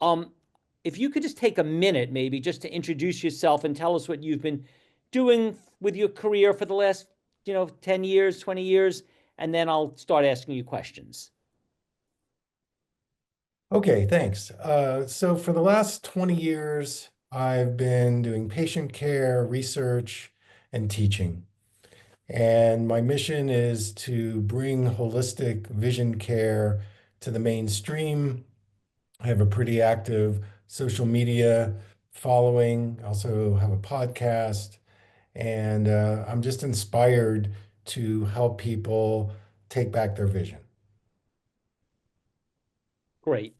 Um, if you could just take a minute, maybe just to introduce yourself and tell us what you've been doing with your career for the last, 10 years, 20 years, and then I'll start asking you questions. Okay, thanks. So for the last 20 years, I've been doing patient care, research, and teaching. And my mission is to bring holistic vision care to the mainstream. I have a pretty active social media following, also have a podcast, and I'm just inspired to help people take back their vision. Great.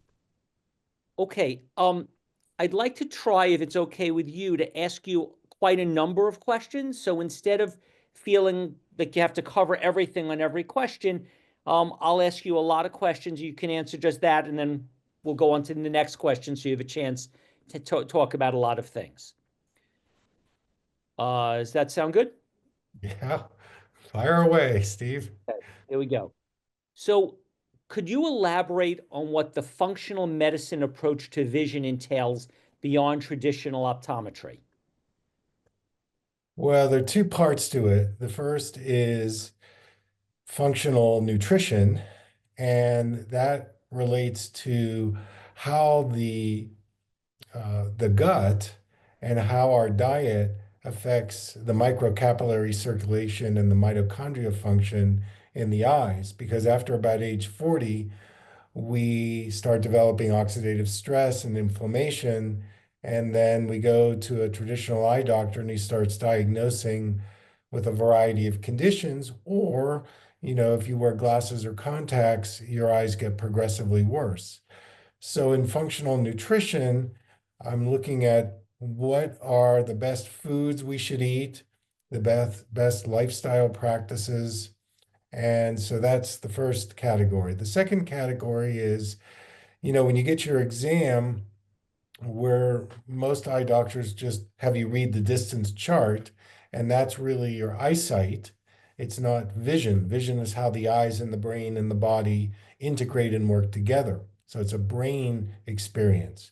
Okay. I'd like to try, if it's okay with you, to ask you quite a number of questions. So instead of feeling like you have to cover everything on every question, I'll ask you a lot of questions. You can answer just that, and then we'll go on to the next question so you have a chance to talk about a lot of things. Does that sound good? Yeah, fire away, Steve. Okay, here we go. So, could you elaborate on what the functional medicine approach to vision entails beyond traditional optometry? Well, there are two parts to it. The first is functional nutrition, and that relates to how the gut and how our diet affects the microcapillary circulation and the mitochondria function in the eyes. Because after about age 40, we start developing oxidative stress and inflammation. And then we go to a traditional eye doctor and he starts diagnosing with a variety of conditions. Or, if you wear glasses or contacts, your eyes get progressively worse. So in functional nutrition, I'm looking at what are the best foods we should eat, the best lifestyle practices, and so that's the first category. The second category is, when you get your exam, where most eye doctors just have you read the distance chart, and that's really your eyesight. It's not vision. Vision is how the eyes and the brain and the body integrate and work together. So it's a brain experience.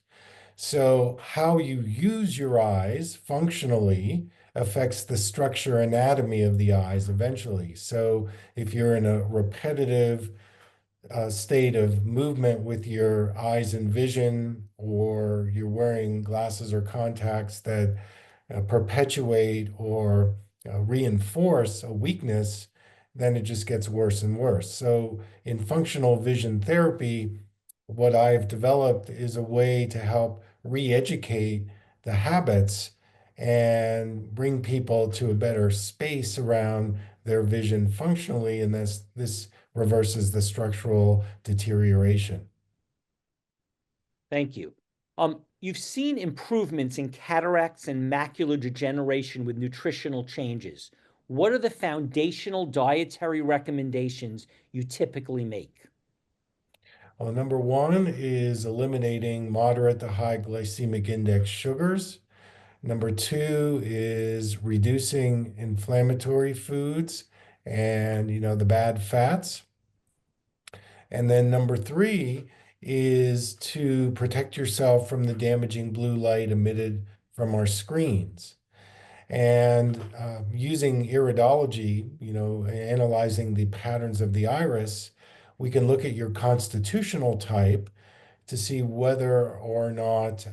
So, how you use your eyes functionally affects the structure anatomy of the eyes eventually. So, if you're in a repetitive state of movement with your eyes and vision, or you're wearing glasses or contacts that perpetuate or reinforce a weakness, then it just gets worse and worse. So, in functional vision therapy, what I've developed is a way to help re-educate the habits and bring people to a better space around their vision functionally, and this reverses the structural deterioration. Thank you. You've seen improvements in cataracts and macular degeneration with nutritional changes. What are the foundational dietary recommendations you typically make? Well, number one is eliminating moderate to high glycemic index sugars. Number two is reducing inflammatory foods and, the bad fats. And then number three is to protect yourself from the damaging blue light emitted from our screens. And using iridology, analyzing the patterns of the iris, we can look at your constitutional type to see whether or not,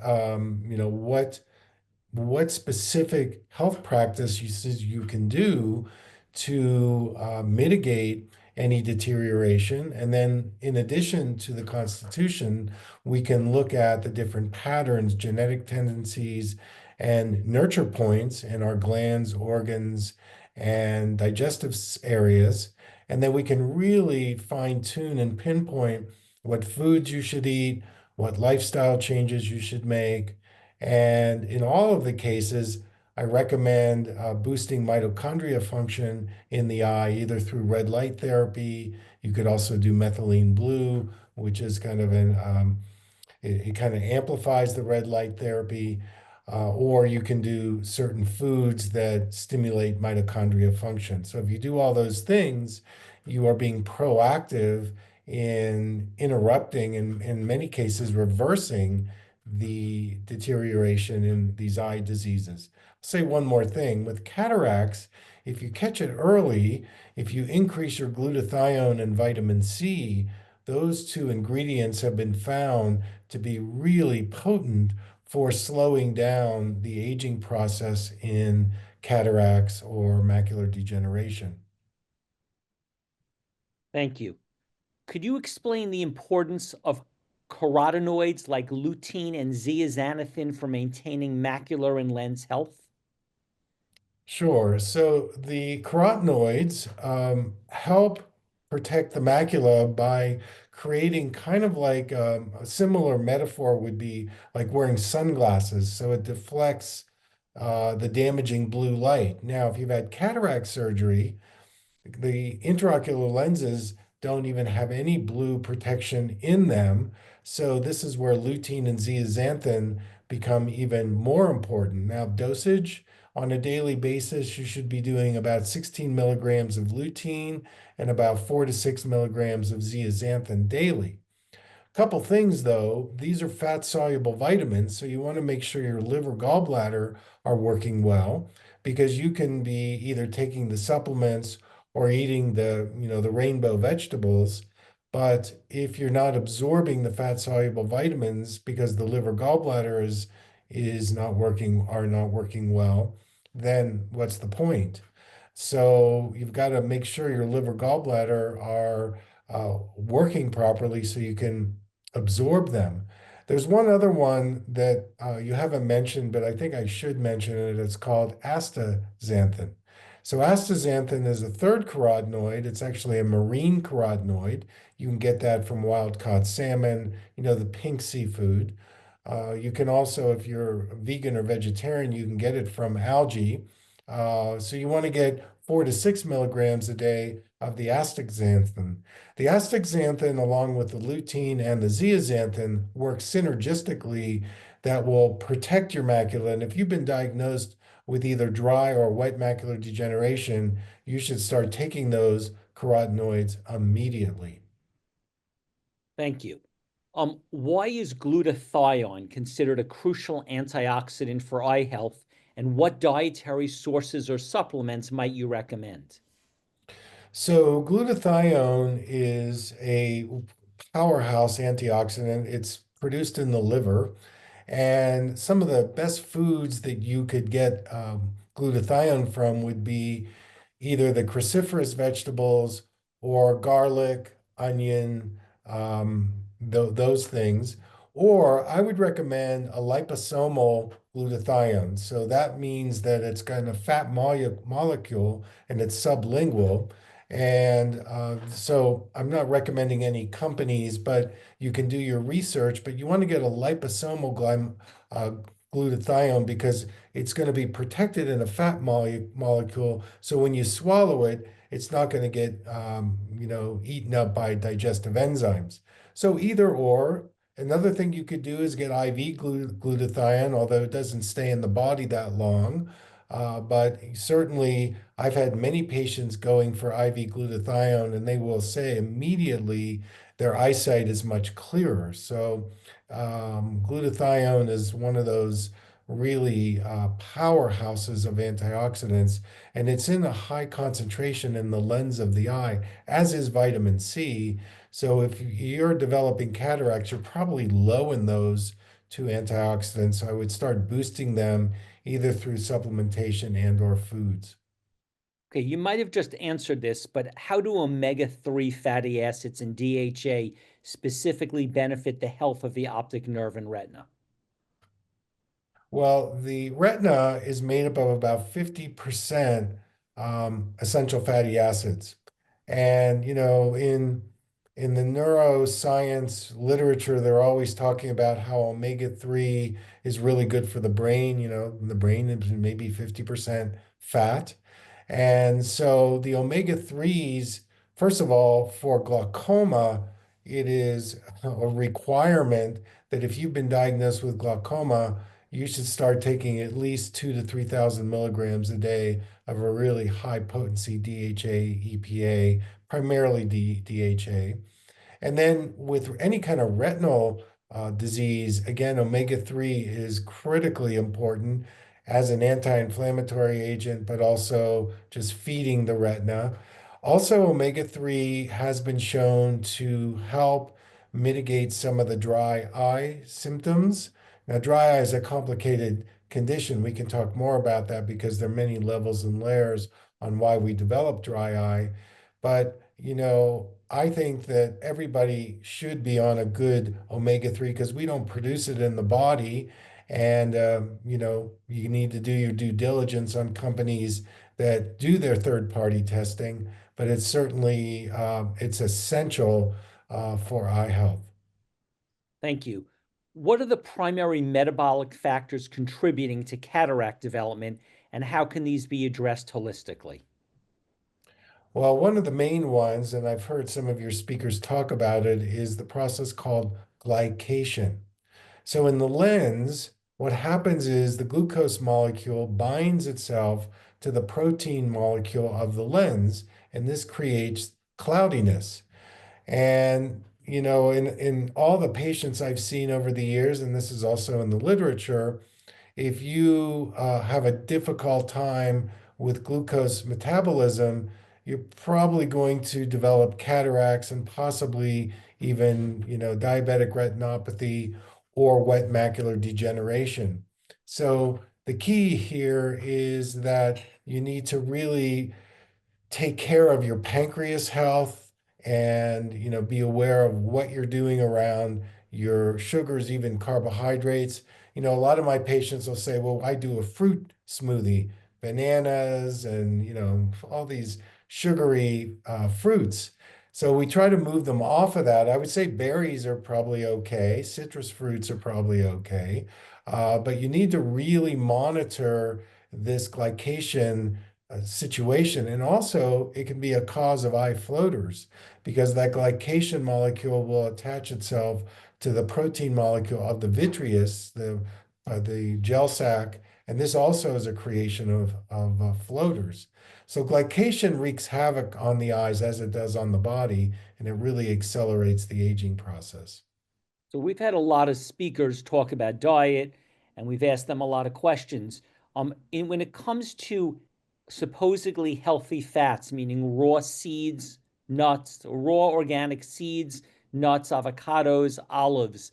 what specific health practices you can do to mitigate any deterioration. And then, in addition to the constitution, we can look at the different patterns, genetic tendencies, and nurture points in our glands, organs, and digestive areas. And then we can really fine tune and pinpoint what foods you should eat, what lifestyle changes you should make, and in all of the cases, I recommend boosting mitochondria function in the eye, either through red light therapy. You could also do methylene blue, which is kind of it kind of amplifies the red light therapy. Or you can do certain foods that stimulate mitochondria function. So if you do all those things, you are being proactive in interrupting and in many cases reversing the deterioration in these eye diseases. I'll say one more thing with cataracts, if you catch it early, if you increase your glutathione and vitamin C, those two ingredients have been found to be really potent for slowing down the aging process in cataracts or macular degeneration. Thank you. Could you explain the importance of carotenoids like lutein and zeaxanthin for maintaining macular and lens health? Sure. So the carotenoids help protect the macula by creating kind of like a similar metaphor would be like wearing sunglasses. So it deflects the damaging blue light. Now, if you've had cataract surgery, the intraocular lenses don't even have any blue protection in them. So this is where lutein and zeaxanthin become even more important. Now, dosage on a daily basis, you should be doing about 16 milligrams of lutein and about 4 to 6 milligrams of zeaxanthin daily. Couple things though, these are fat soluble vitamins, so you want to make sure your liver gallbladder are working well because you can be either taking the supplements or eating the rainbow vegetables. But if you're not absorbing the fat soluble vitamins because the liver gallbladder is not working are not working well, then what's the point? So you've got to make sure your liver gallbladder are working properly so you can absorb them. There's one other one that you haven't mentioned, but I think I should mention it. It's called astaxanthin. So astaxanthin is a third carotenoid. It's actually a marine carotenoid. You can get that from wild-caught salmon, the pink seafood. You can also, if you're vegan or vegetarian, you can get it from algae. So you want to get 4 to 6 milligrams a day of the astaxanthin. The astaxanthin, along with the lutein and the zeaxanthin, work synergistically that will protect your macula. And if you've been diagnosed with either dry or wet macular degeneration, you should start taking those carotenoids immediately. Thank you. Why is glutathione considered a crucial antioxidant for eye health, and what dietary sources or supplements might you recommend? So glutathione is a powerhouse antioxidant. It's produced in the liver. And some of the best foods that you could get glutathione from would be either the cruciferous vegetables or garlic, onion, those things. Or I would recommend a liposomal glutathione. So that means that it's got a fat molecule and it's sublingual. And so I'm not recommending any companies, but you can do your research. But you want to get a liposomal uh, glutathione because it's going to be protected in a fat molecule. So when you swallow it, it's not going to get eaten up by digestive enzymes. So either or. Another thing you could do is get IV glutathione, although it doesn't stay in the body that long. But certainly, I've had many patients going for IV glutathione, and they will say immediately their eyesight is much clearer. So, glutathione is one of those really powerhouses of antioxidants, and it's in a high concentration in the lens of the eye, as is vitamin C. So, if you're developing cataracts, you're probably low in those two antioxidants. So, I would start boosting them either through supplementation and or foods. Okay, you might have just answered this, but how do omega-3 fatty acids and DHA specifically benefit the health of the optic nerve and retina? Well, the retina is made up of about 50% essential fatty acids. And, in the neuroscience literature, they're always talking about how omega-3 is really good for the brain. The brain is maybe 50% fat. And so the omega-3s, first of all, for glaucoma, it is a requirement that if you've been diagnosed with glaucoma, you should start taking at least 2 to 3,000 milligrams a day of a really high potency DHA, EPA, primarily DHA. And then with any kind of retinal disease. Again, omega-3 is critically important as an anti-inflammatory agent, but also just feeding the retina. Also, omega-3 has been shown to help mitigate some of the dry eye symptoms. Now, dry eye is a complicated condition. We can talk more about that because there are many levels and layers on why we develop dry eye. But, I think that everybody should be on a good omega-3 because we don't produce it in the body. And, you need to do your due diligence on companies that do their third-party testing, but it's certainly it's essential for eye health. Thank you. What are the primary metabolic factors contributing to cataract development, and how can these be addressed holistically? Well, one of the main ones, and I've heard some of your speakers talk about it, is the process called glycation. So in the lens, what happens is the glucose molecule binds itself to the protein molecule of the lens, and this creates cloudiness. And in all the patients I've seen over the years, and this is also in the literature, if you have a difficult time with glucose metabolism, you're probably going to develop cataracts and possibly even, diabetic retinopathy or wet macular degeneration. So the key here is that you need to really take care of your pancreas health and be aware of what you're doing around your sugars, even carbohydrates. A lot of my patients will say, well, I do a fruit smoothie, bananas and all these sugary fruits. So we try to move them off of that. I would say berries are probably okay, citrus fruits are probably okay, but you need to really monitor this glycation situation. And also, it can be a cause of eye floaters because that glycation molecule will attach itself to the protein molecule of the vitreous, the gel sac, and this also is a creation of floaters. So glycation wreaks havoc on the eyes as it does on the body, and it really accelerates the aging process. So we've had a lot of speakers talk about diet, and we've asked them a lot of questions. When it comes to supposedly healthy fats, meaning raw seeds, nuts, raw organic seeds, nuts, avocados, olives,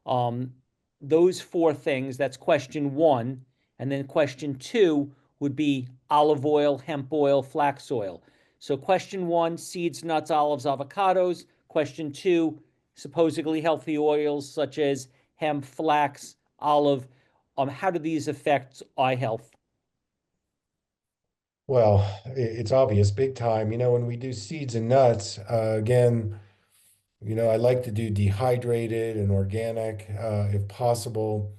um, those four things, that's question one. And then question two would be olive oil, hemp oil, flax oil. So question one, seeds, nuts, olives, avocados. Question two, supposedly healthy oils such as hemp, flax, olive. How do these affect eye health? Well, it's obvious, big time. When we do seeds and nuts, again, I like to do dehydrated and organic if possible.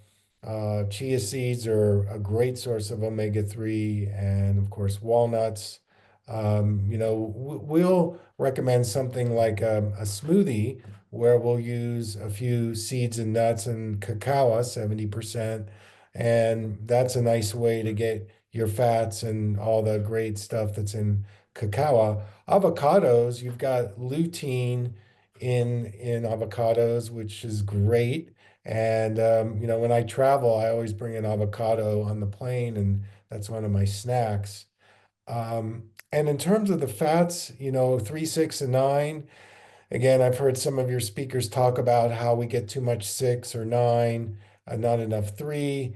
Chia seeds are a great source of omega-3, and of course, walnuts. We'll recommend something like a smoothie where we'll use a few seeds and nuts and cacao, 70%. And that's a nice way to get your fats and all the great stuff that's in cacao. Avocados, you've got lutein in avocados, which is great. And when I travel, I always bring an avocado on the plane, and that's one of my snacks. And in terms of the fats, 3, 6, and 9. Again, I've heard some of your speakers talk about how we get too much 6 or 9, not enough 3.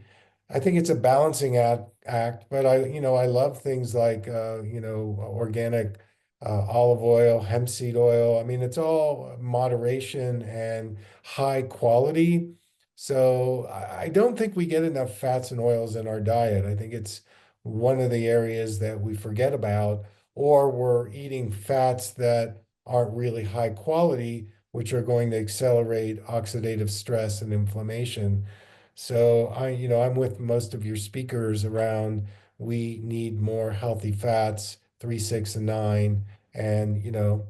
I think it's a balancing act, but I love things like, organic olive oil, hemp seed oil. I mean, it's all moderation and high quality. So I don't think we get enough fats and oils in our diet. I think it's one of the areas that we forget about, or we're eating fats that aren't really high quality, which are going to accelerate oxidative stress and inflammation. So I'm with most of your speakers around we need more healthy fats, 3, 6, and 9. And you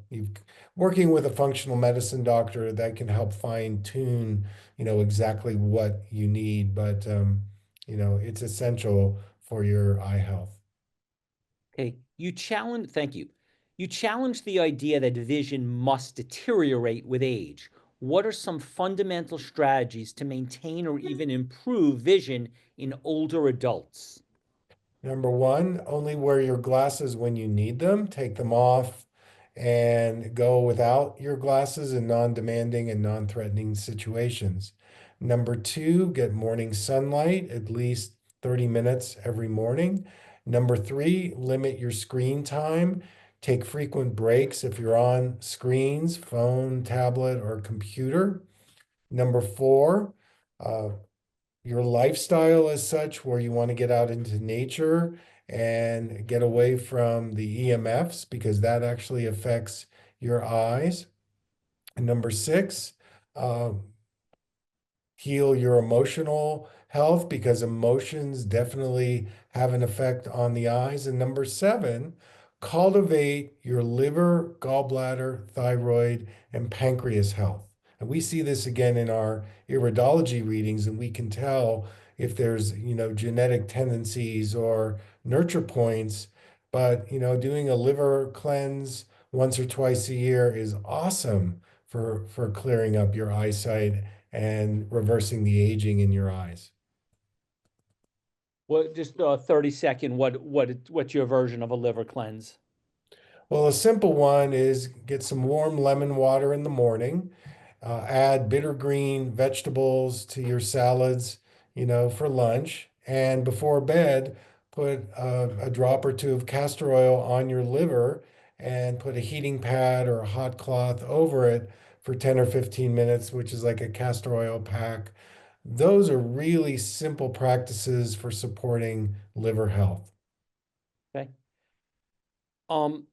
working with a functional medicine doctor that can help fine tune, exactly what you need. But it's essential for your eye health. Okay, thank you. You challenge the idea that vision must deteriorate with age. what are some fundamental strategies to maintain or even improve vision in older adults? Number one, only wear your glasses when you need them. Take them off and go without your glasses in non-demanding and non-threatening situations. Number two, get morning sunlight at least 30 minutes every morning. Number three, limit your screen time. Take frequent breaks if you're on screens, phone, tablet, or computer. Number four, uh, your lifestyle is such where you want to get out into nature and get away from the EMFs because that actually affects your eyes. And number six, uh, heal your emotional health because emotions definitely have an effect on the eyes. And number seven, cultivate your liver, gallbladder, thyroid, and pancreas health. And we see this again in our iridology readings, and we can tell if there's, genetic tendencies or nurture points. But, doing a liver cleanse once or twice a year is awesome for clearing up your eyesight and reversing the aging in your eyes. What just a 30-second, what's your version of a liver cleanse? Well, a simple one is get some warm lemon water in the morning, add bitter green vegetables to your salads, for lunch. And before bed, put a drop or two of castor oil on your liver and put a heating pad or a hot cloth over it for 10 or 15 minutes, which is like a castor oil pack. Those are really simple practices for supporting liver health. Okay. Um,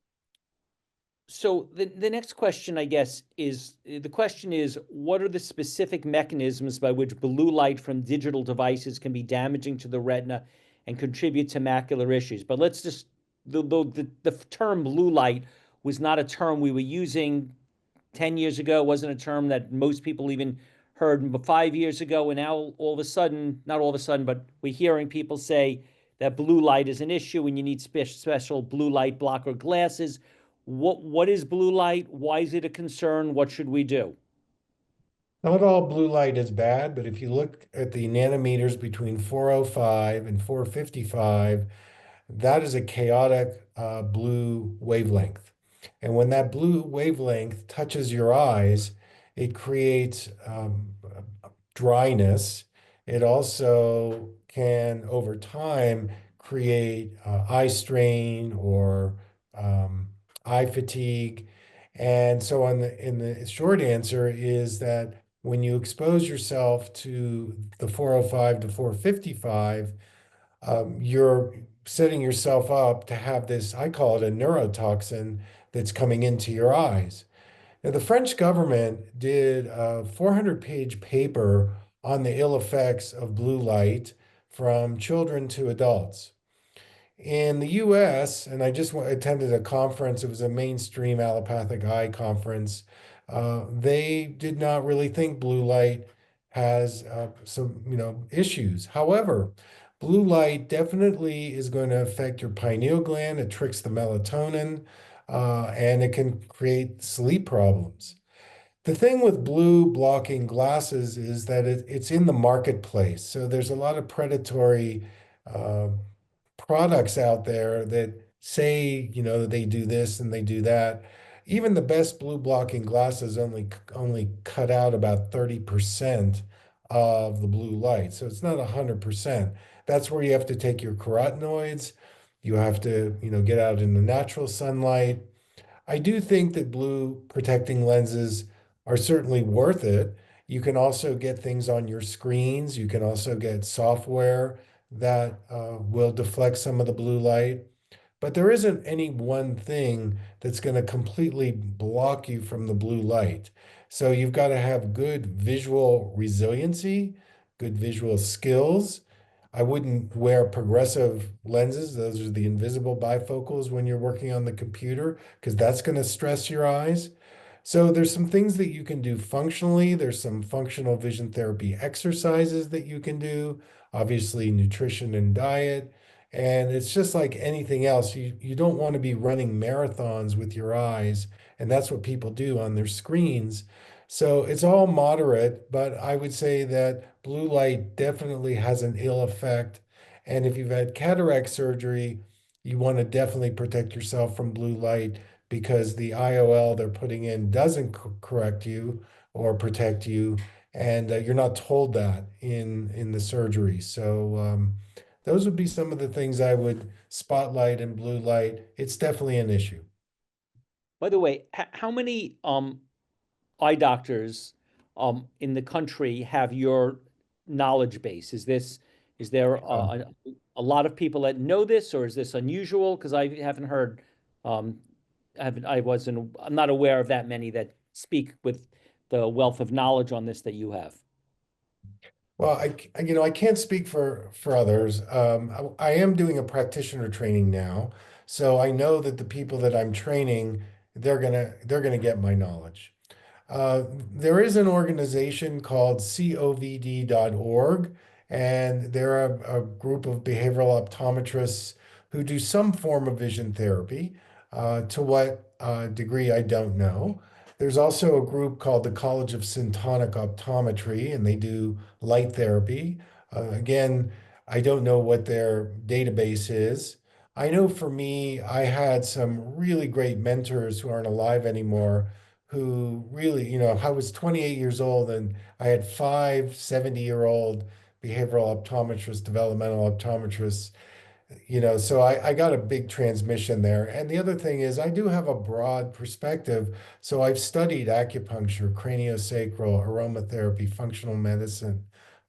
so the next question, I guess, is the question is, what are the specific mechanisms by which blue light from digital devices can be damaging to the retina and contribute to macular issues? But let's just the term blue light was not a term we were using 10 years ago. It wasn't a term that most people even heard 5 years ago. And now all of a sudden, not all of a sudden, but we're hearing people say that blue light is an issue and you need special blue light blocker glasses. What is blue light? Why is it a concern? What should we do? Not all blue light is bad, but if you look at the nanometers between 405 and 455, that is a chaotic blue wavelength. And when that blue wavelength touches your eyes, it creates dryness. It also can, over time, create eye strain or um, eye fatigue. And so, in the short answer is that when you expose yourself to the 405 to 455, you're setting yourself up to have this, I call it a neurotoxin that's coming into your eyes. Now, the French government did a 400-page paper on the ill effects of blue light from children to adults. In the US, and I just attended a conference, it was a mainstream allopathic eye conference. They did not really think blue light has some, issues. However, blue light definitely is going to affect your pineal gland. It tricks the melatonin, and it can create sleep problems. The thing with blue blocking glasses is that it's in the marketplace. So there's a lot of predatory uh, products out there that say, they do this and they do that. Even the best blue blocking glasses only cut out about 30% of the blue light. So it's not 100%. That's where you have to take your carotenoids. You have to, get out in the natural sunlight. I do think that blue protecting lenses are certainly worth it. You can also get things on your screens. You can also get software that will deflect some of the blue light. But there isn't any one thing that's going to completely block you from the blue light. So you've got to have good visual resiliency, good visual skills. I wouldn't wear progressive lenses. Those are the invisible bifocals when you're working on the computer, because that's going to stress your eyes. So there's some things that you can do functionally. There's some functional vision therapy exercises that you can do, obviously nutrition and diet. And it's just like anything else. You don't want to be running marathons with your eyes. And that's what people do on their screens. So it's all moderate, but I would say that blue light definitely has an ill effect. And if you've had cataract surgery, you want to definitely protect yourself from blue light because the IOL they're putting in doesn't correct you or protect you, and you're not told that in the surgery. So those would be some of the things I would spotlight in blue light. It's definitely an issue. By the way, how many eye doctors in the country have your knowledge base? Is there a lot of people that know this, or is this unusual? Because I haven't heard, I haven't, I wasn't, I'm not aware of that many that speak with the wealth of knowledge on this that you have. Well, I can't speak for others. I am doing a practitioner training now, so I know that the people that I'm training, they're gonna get my knowledge. Uh, there is an organization called covd.org, and they're a group of behavioral optometrists who do some form of vision therapy. To what degree, I don't know. There's also a group called the College of Syntonic Optometry, and they do light therapy. Again, I don't know what their database is. I know for me, I had some really great mentors who aren't alive anymore who really, I was 28 years old and I had five 70-year-old behavioral optometrists, developmental optometrists, so I got a big transmission there. And the other thing is, I do have a broad perspective. So I've studied acupuncture, craniosacral, aromatherapy, functional medicine,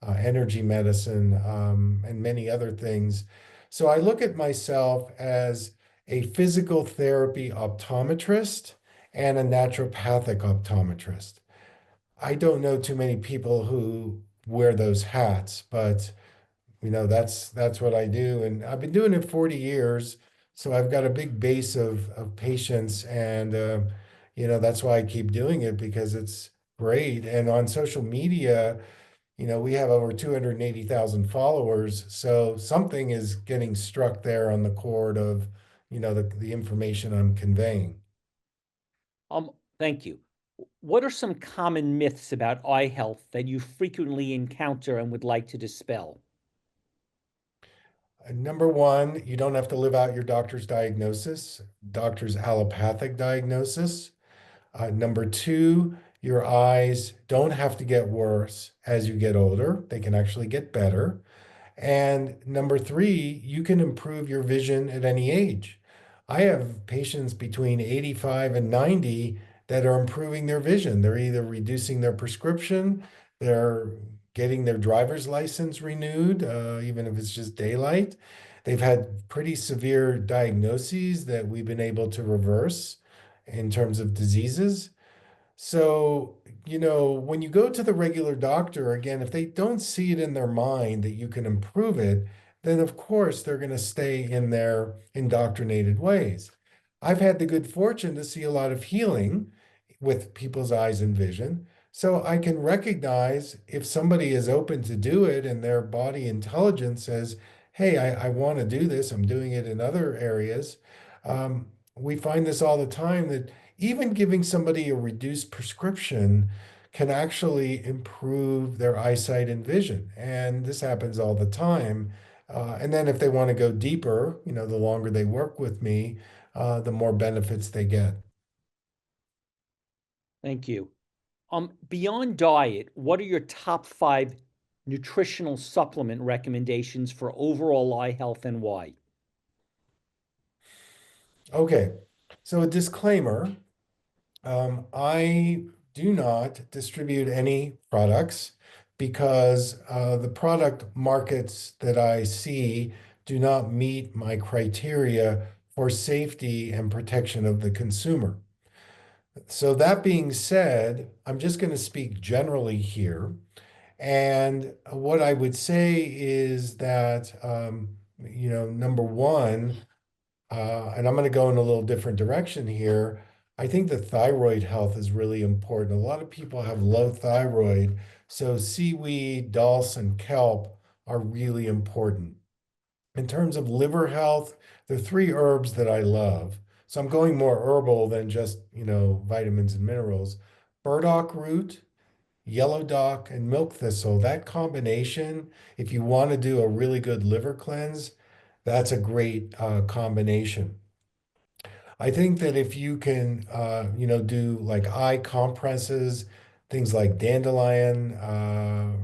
energy medicine, and many other things. So I look at myself as a physical therapy optometrist and a naturopathic optometrist. I don't know too many people who wear those hats, but that's what I do. And I've been doing it 40 years. So I've got a big base of patients. And, that's why I keep doing it because it's great. And on social media, we have over 280,000 followers. So something is getting struck there on the chord of, the information I'm conveying. Um, Thank you. What are some common myths about eye health that you frequently encounter and would like to dispel? Number one, you don't have to live out your doctor's diagnosis, doctor's allopathic diagnosis. Number two, your eyes don't have to get worse as you get older. They can actually get better. And number three, you can improve your vision at any age. I have patients between 85 and 90 that are improving their vision. They're either reducing their prescription, they're getting their driver's license renewed, even if it's just daylight. They've had pretty severe diagnoses that we've been able to reverse in terms of diseases. So, when you go to the regular doctor, again, if they don't see it in their mind that you can improve it, then of course they're going to stay in their indoctrinated ways. I've had the good fortune to see a lot of healing with people's eyes and vision. So I can recognize if somebody is open to do it and their body intelligence says, hey, I want to do this, I'm doing it in other areas. We find this all the time that even giving somebody a reduced prescription can actually improve their eyesight and vision. And this happens all the time. And then if they want to go deeper, the longer they work with me, the more benefits they get. Thank you. Beyond diet, what are your top five nutritional supplement recommendations for overall eye health and why? Okay, so a disclaimer, I do not distribute any products because the product markets that I see do not meet my criteria for safety and protection of the consumer. So that being said, I'm just going to speak generally here. And what I would say is that, number one, and I'm going to go in a little different direction here. I think the thyroid health is really important. A lot of people have low thyroid, so seaweed, dulse, and kelp are really important. In terms of liver health, there are three herbs that I love. So I'm going more herbal than just, vitamins and minerals. burdock root, yellow dock, and milk thistle. That combination, if you want to do a really good liver cleanse, that's a great combination. I think that if you can, do like eye compresses, things like dandelion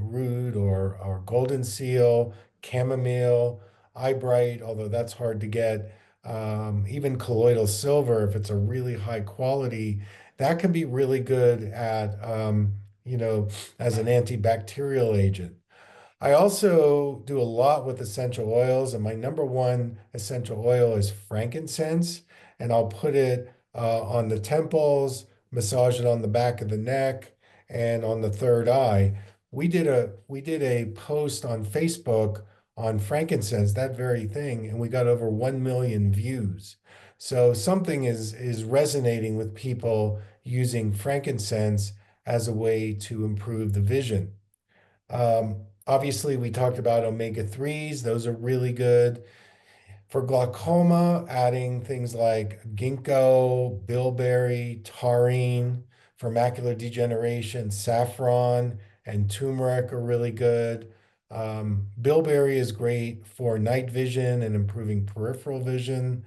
root or golden seal, chamomile, eye bright, although that's hard to get, even colloidal silver, if it's a really high quality, that can be really good at, as an antibacterial agent. I also do a lot with essential oils, and my number one essential oil is frankincense. And I'll put it on the temples, massage it on the back of the neck, and on the third eye. We did a post on Facebook on frankincense, that very thing, and we got over 1 million views. So something is resonating with people using frankincense as a way to improve the vision. Obviously, we talked about omega 3s. Those are really good. For glaucoma, adding things like ginkgo, bilberry, taurine. For macular degeneration, saffron and turmeric are really good. Bilberry is great for night vision and improving peripheral vision.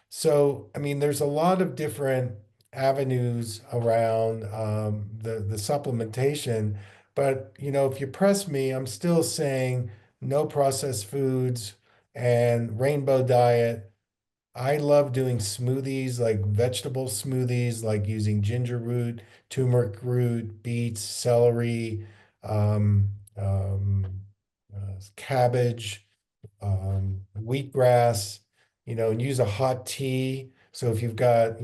So, I mean, there's a lot of different avenues around the supplementation, but if you press me, I'm still saying no processed foods and rainbow diet. I love doing smoothies, like vegetable smoothies, like using ginger root, turmeric root, beets, celery, um, um, cabbage, wheatgrass, and use a hot tea. So if you've got,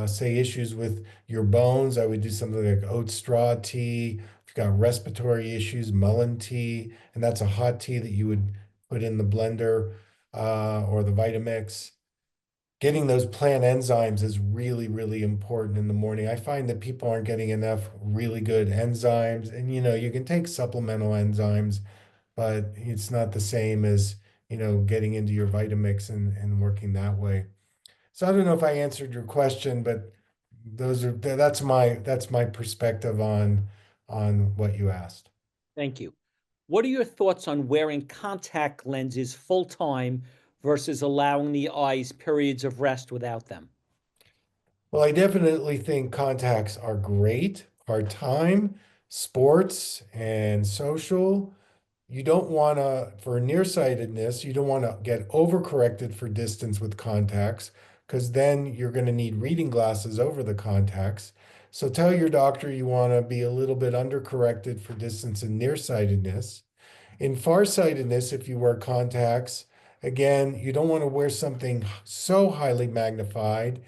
say issues with your bones, I would do something like oat straw tea. If you've got respiratory issues, mullein tea, and that's a hot tea that you would put in the blender or the Vitamix. Getting those plant enzymes is really, really important in the morning. I find that people aren't getting enough really good enzymes, and you can take supplemental enzymes, but it's not the same as, getting into your Vitamix and working that way. So I don't know if I answered your question, but that's my perspective on what you asked. Thank you. What are your thoughts on wearing contact lenses full time versus allowing the eyes periods of rest without them? Well, I definitely think contacts are great part-time, sports and social. You don't want to, for nearsightedness, you don't want to get overcorrected for distance with contacts because then you're going to need reading glasses over the contacts. So tell your doctor you want to be a little bit undercorrected for distance and nearsightedness. In farsightedness, if you wear contacts, again, you don't want to wear something so highly magnified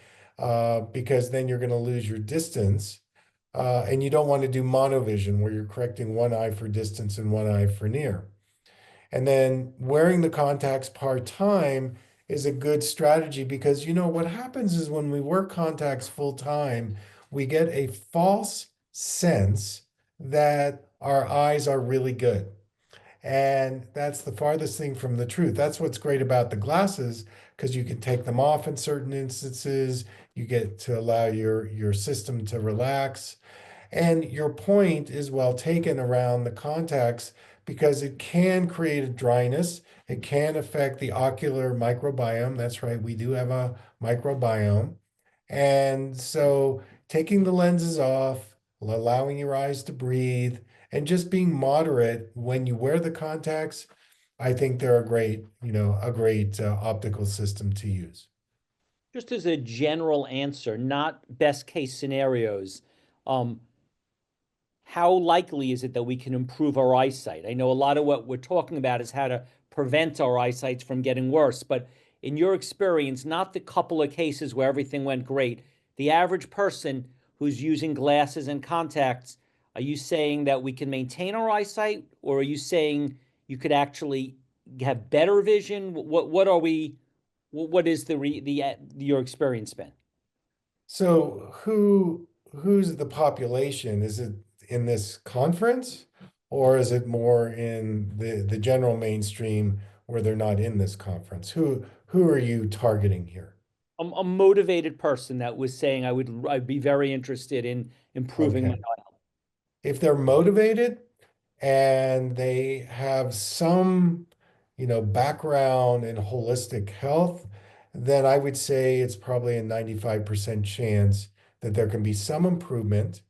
because then you're going to lose your distance. And you don't want to do monovision where you're correcting one eye for distance and one eye for near. And then wearing the contacts part-time is a good strategy because what happens is when we wear contacts full-time, we get a false sense that our eyes are really good. And that's the farthest thing from the truth. That's what's great about the glasses, because you can take them off in certain instances. You get to allow your system to relax. And your point is well taken around the contacts because it can create a dryness. It can affect the ocular microbiome. That's right, we do have a microbiome. And so taking the lenses off, allowing your eyes to breathe, and just being moderate when you wear the contacts, I think they're a great optical system to use. Just as a general answer, not best case scenarios, um, how likely is it that we can improve our eyesight? I know a lot of what we're talking about is how to prevent our eyesight from getting worse, but in your experience, not the couple of cases where everything went great, the average person who's using glasses and contacts, are you saying that we can maintain our eyesight, or are you saying you could actually have better vision? What are we? What is your experience been? So who's the population? Is it in this conference or is it more in the general mainstream where they're not in this conference? Who are you targeting here? a motivated person that was saying I'd be very interested in improving my Okay. If they're motivated and they have some, background in holistic health, then I would say it's probably a 95% chance that there can be some improvement.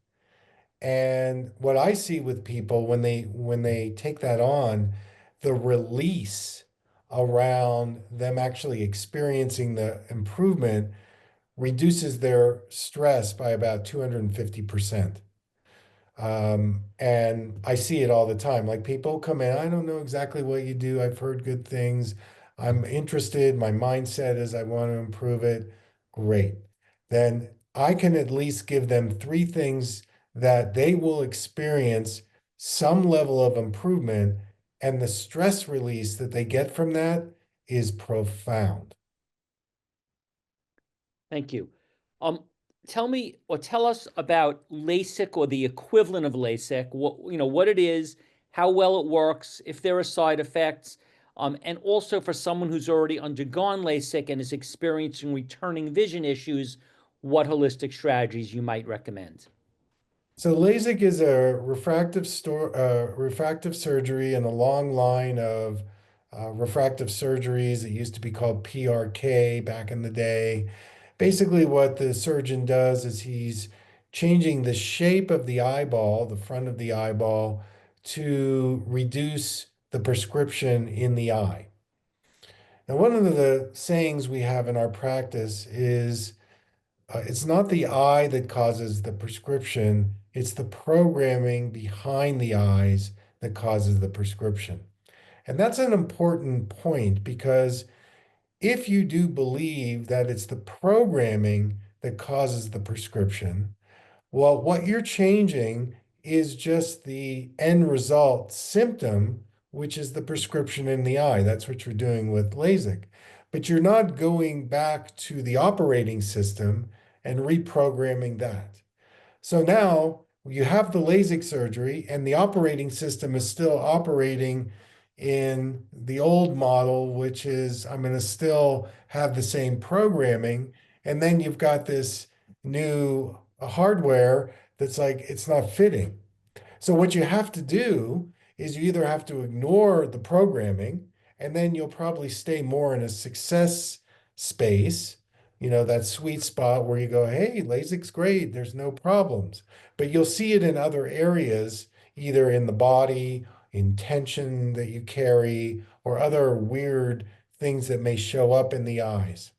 And what I see with people when they take that on, the release around them actually experiencing the improvement reduces their stress by about 250%. And I see it all the time. Like people come in, I don't know exactly what you do. I've heard good things. I'm interested. My mindset is I want to improve it. Great. Then I can at least give them three things that they will experience some level of improvement, and the stress release that they get from that is profound. Thank you. Um, Tell me or tell us about LASIK or the equivalent of LASIK, what it is, how well it works, if there are side effects, and also for someone who's already undergone LASIK and is experiencing returning vision issues, what holistic strategies you might recommend. So LASIK is a refractive surgery in a long line of refractive surgeries. It used to be called PRK back in the day. Basically, what the surgeon does is he's changing the shape of the eyeball, the front of the eyeball, to reduce the prescription in the eye. Now, one of the sayings we have in our practice is it's not the eye that causes the prescription, it's the programming behind the eyes that causes the prescription. And that's an important point because if you do believe that it's the programming that causes the prescription, well, what you're changing is just the end result symptom, which is the prescription in the eye. That's what you're doing with LASIK. But you're not going back to the operating system and reprogramming that. So now you have the LASIK surgery, and the operating system is still operating in the old model, which is I'm going to still have the same programming. And then you've got this new hardware that's like it's not fitting. So what you have to do is you either have to ignore the programming, and then you'll probably stay more in a success space, that sweet spot where you go, hey, LASIK's great, there's no problems. But you'll see it in other areas, either in the body, in tension that you carry, or other weird things that may show up in the eyes.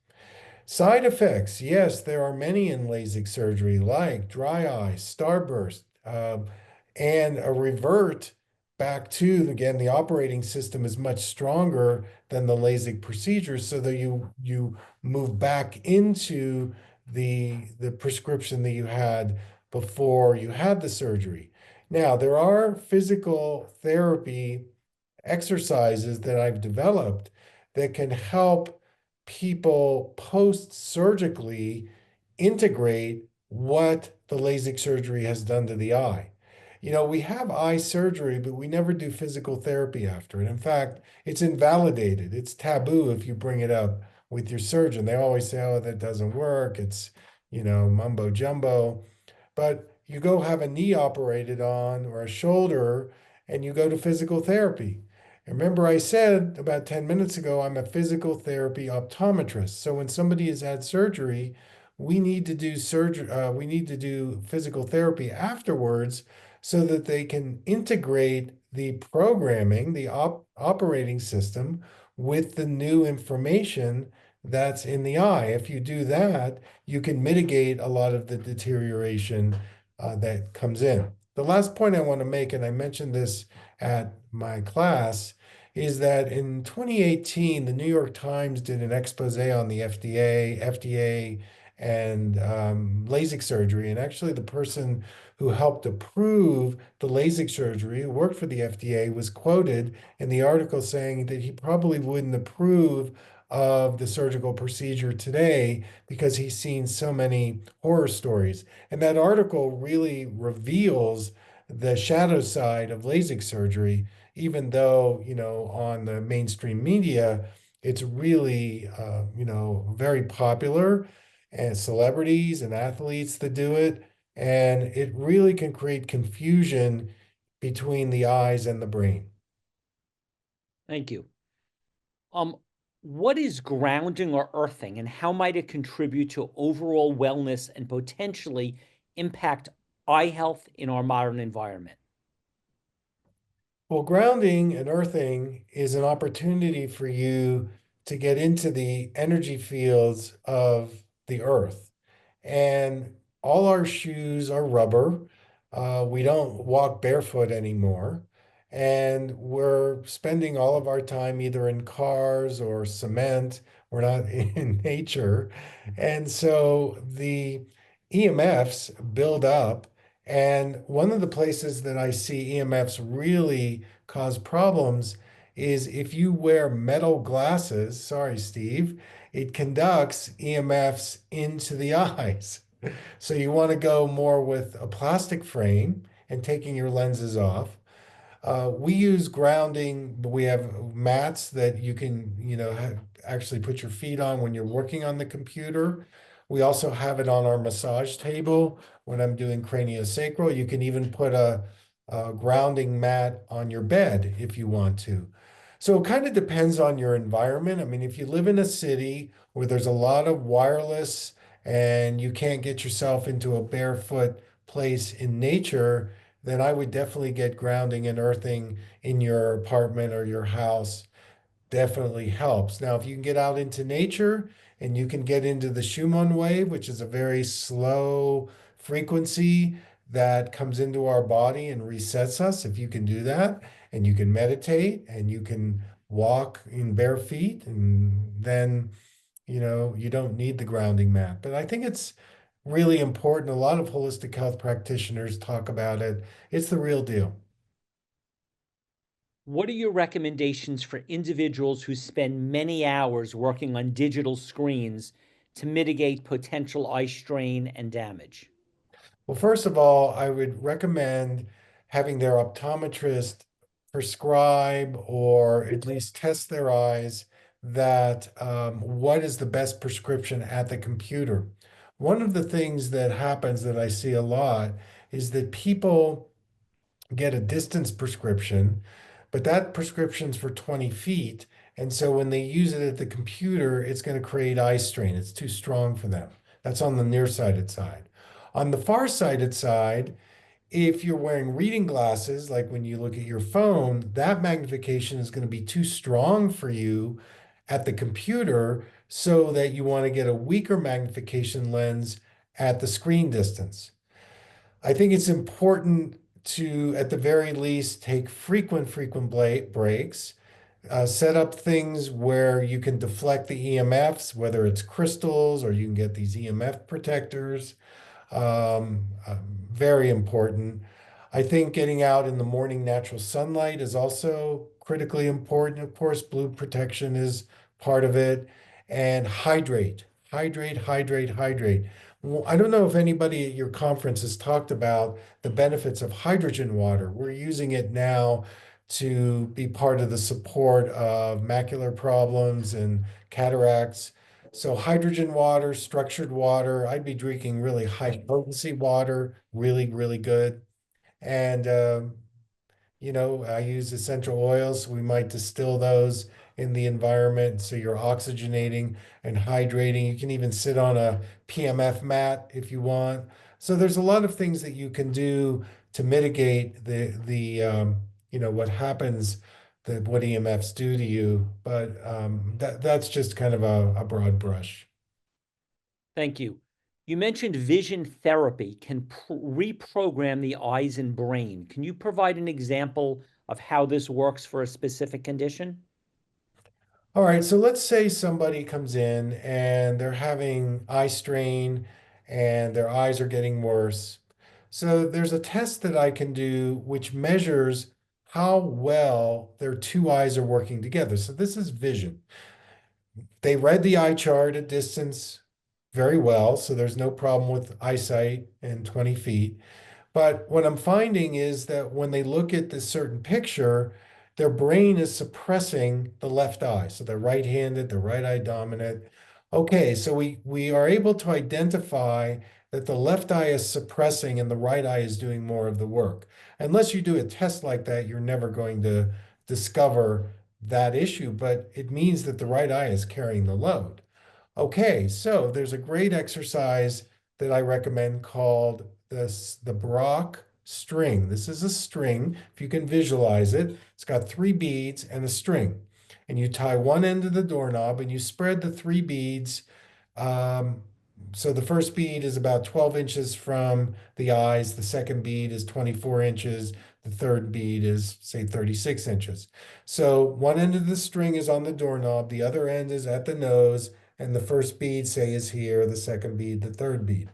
Side effects, yes, there are many in LASIK surgery, like dry eye, starburst, and a revert back to, again, the operating system is much stronger than the LASIK procedure, so that you move back into the prescription that you had before you had the surgery. Now, there are physical therapy exercises that I've developed that can help people post-surgically integrate what the LASIK surgery has done to the eye. We have eye surgery, but we never do physical therapy after it. In fact, it's invalidated. It's taboo if you bring it up with your surgeon. They always say, oh, that doesn't work. It's, mumbo jumbo. But you go have a knee operated on or a shoulder and you go to physical therapy. And remember, I said about 10 minutes ago, I'm a physical therapy optometrist. So when somebody has had surgery, we need to do surgery, we need to do physical therapy afterwards so that they can integrate the programming, the operating system with the new information that's in the eye. If you do that, you can mitigate a lot of the deterioration that comes in. The last point I want to make, and I mentioned this at my class, is that in 2018, the New York Times did an expose on the FDA, and LASIK surgery. And actually, the person who helped approve the LASIK surgery, who worked for the FDA, was quoted in the article saying that he probably wouldn't approve of the surgical procedure today because he's seen so many horror stories. And that article really reveals the shadow side of LASIK surgery, even though, on the mainstream media, It's really, very popular, and celebrities and athletes that do it. And it really can create confusion between the eyes and the brain. Thank you. Um, what is grounding or earthing, and how might it contribute to overall wellness and potentially impact eye health in our modern environment? Well, grounding and earthing is an opportunity for you to get into the energy fields of the earth. And all our shoes are rubber. We don't walk barefoot anymore. And we're spending all of our time either in cars or cement. We're not in nature. And so the EMFs build up. And one of the places that I see EMFs really cause problems is if you wear metal glasses, sorry, Steve, it conducts EMFs into the eyes. So you want to go more with a plastic frame and taking your lenses off. We use grounding, but we have mats that you can, actually put your feet on when you're working on the computer. We also have it on our massage table when I'm doing craniosacral. You can even put a grounding mat on your bed if you want to. So it kind of depends on your environment. I mean, if you live in a city where there's a lot of wireless and you can't get yourself into a barefoot place in nature, then I would definitely get grounding and earthing in your apartment or your house. Definitely helps. Now, if you can get out into nature and you can get into the Schumann wave, which is a very slow frequency that comes into our body and resets us, if you can do that and you can meditate and you can walk in bare feet, and then you don't need the grounding mat. But I think it's really important. A lot of holistic health practitioners talk about it. It's the real deal. What are your recommendations for individuals who spend many hours working on digital screens to mitigate potential eye strain and damage? Well, first of all, I would recommend having their optometrist prescribe or at least test their eyes that what is the best prescription at the computer. One of the things that happens that I see a lot is that people get a distance prescription, but that prescription's for 20 feet. And so when they use it at the computer, it's going to create eye strain. It's too strong for them. That's on the nearsighted side. On the farsighted side, if you're wearing reading glasses, like when you look at your phone, that magnification is going to be too strong for you at the computer, so that you want to get a weaker magnification lens at the screen distance. I think it's important to, at the very least, take frequent breaks, set up things where you can deflect the EMFs, whether it's crystals or you can get these EMF protectors. Um, uh, Very important. I think getting out in the morning natural sunlight is also critically important. Of course, blue protection is part of it. And hydrate. Well, I don't know if anybody at your conference has talked about the benefits of hydrogen water. We're using it now to be part of the support of macular problems and cataracts. So hydrogen water, structured water, I'd be drinking really high potency water, really, really good. And I use essential oils. We might distill those in the environment. So you're oxygenating and hydrating. You can even sit on a PMF mat if you want. So there's a lot of things that you can do to mitigate what happens, that what EMFs do to you. But that's just kind of a broad brush. Thank you. You mentioned vision therapy can reprogram the eyes and brain. Can you provide an example of how this works for a specific condition? All right, so let's say somebody comes in and they're having eye strain and their eyes are getting worse. So there's a test that I can do which measures how well their two eyes are working together. So this is vision. They read the eye chart at distance very well, so there's no problem with eyesight in 20 feet. But what I'm finding is that when they look at this certain picture, their brain is suppressing the left eye. So they're right-handed, they're right eye dominant. Okay, so we are able to identify that the left eye is suppressing and the right eye is doing more of the work. Unless you do a test like that, you're never going to discover that issue, but it means that the right eye is carrying the load. Okay, so there's a great exercise that I recommend called the Brock string. This is a string, if you can visualize it. It's got three beads and a string. And you tie one end of the doorknob and you spread the three beads. Um, so the first bead is about 12 inches from the eyes. The second bead is 24 inches. The third bead is, say, 36 inches. So one end of the string is on the doorknob, the other end is at the nose, and the first bead, say, is here, the second bead, the third bead.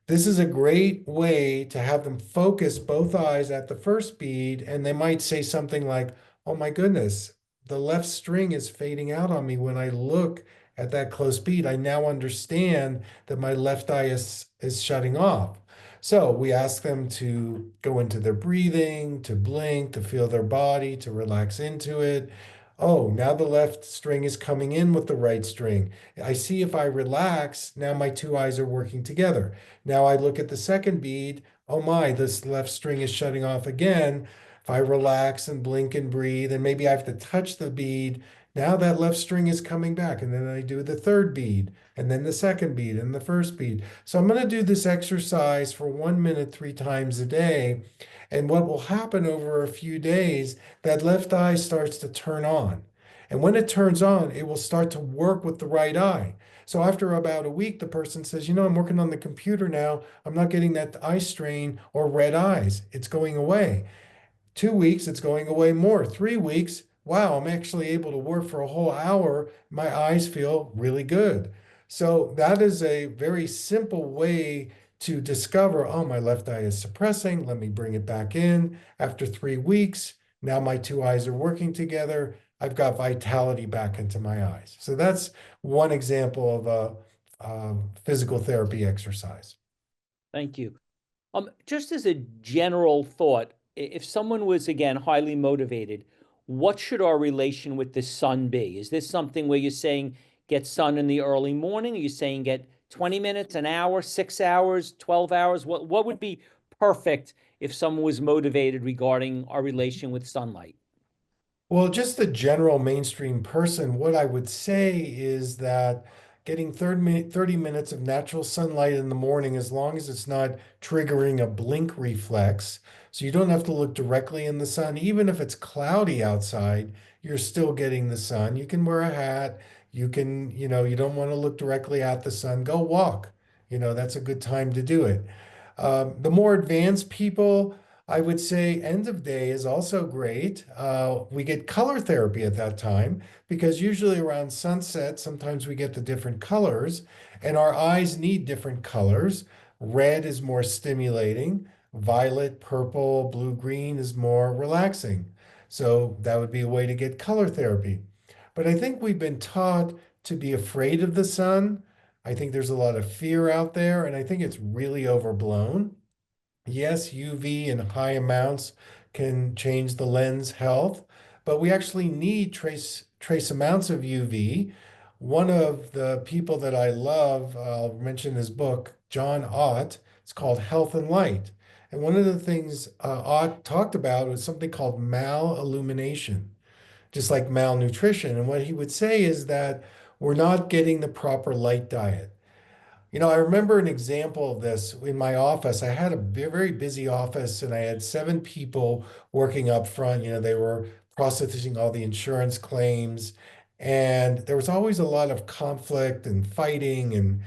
This is a great way to have them focus both eyes at the first bead, and they might say something like, "Oh my goodness, the left string is fading out on me when I look at that close bead. I now understand that my left eye is shutting off." So we ask them to go into their breathing, to blink, to feel their body, to relax into it. Oh, now the left string is coming in with the right string. I see if I relax, now my two eyes are working together. Now I look at the second bead. Oh my, this left string is shutting off again. If I relax and blink and breathe, and maybe I have to touch the bead, now that left string is coming back. And then I do the third bead, and then the second bead, and the first bead. So I'm going to do this exercise for 1 minute, 3 times a day. And what will happen over a few days, that left eye starts to turn on. And when it turns on, it will start to work with the right eye. So after about a week, the person says, I'm working on the computer now. I'm not getting that eye strain or red eyes. It's going away. 2 weeks, it's going away more. 3 weeks, wow, I'm actually able to work for a whole hour. My eyes feel really good. So that is a very simple way to discover, oh, my left eye is suppressing. Let me bring it back in. After 3 weeks, now my two eyes are working together. I've got vitality back into my eyes. So that's one example of a physical therapy exercise. Thank you. Just as a general thought, if someone was again highly motivated, what should our relation with the sun be? Is this something where you're saying get sun in the early morning? Are you saying get 20 minutes, an hour, 6 hours, 12 hours? What would be perfect if someone was motivated regarding our relation with sunlight? Well, just the general mainstream person, what I would say is that getting 30 minutes of natural sunlight in the morning, as long as it's not triggering a blink reflex, so you don't have to look directly in the sun, even if it's cloudy outside, you're still getting the sun. You can wear a hat. You can, you don't want to look directly at the sun, go walk. That's a good time to do it. The more advanced people, I would say end of day is also great. We get color therapy at that time because usually around sunset, sometimes we get the different colors and our eyes need different colors. Red is more stimulating, violet, purple, blue, green is more relaxing. So that would be a way to get color therapy. But I think we've been taught to be afraid of the sun. I think there's a lot of fear out there, and I think it's really overblown. Yes, UV in high amounts can change the lens health, but we actually need trace amounts of UV. One of the people that I love, I'll mention his book, John Ott. It's called Health and Light. And one of the things Ott talked about was something called malillumination, just like malnutrition. And what he would say is that we're not getting the proper light diet. I remember an example of this in my office. I had a very busy office and I had 7 people working up front. They were processing all the insurance claims. And there was always a lot of conflict and fighting and,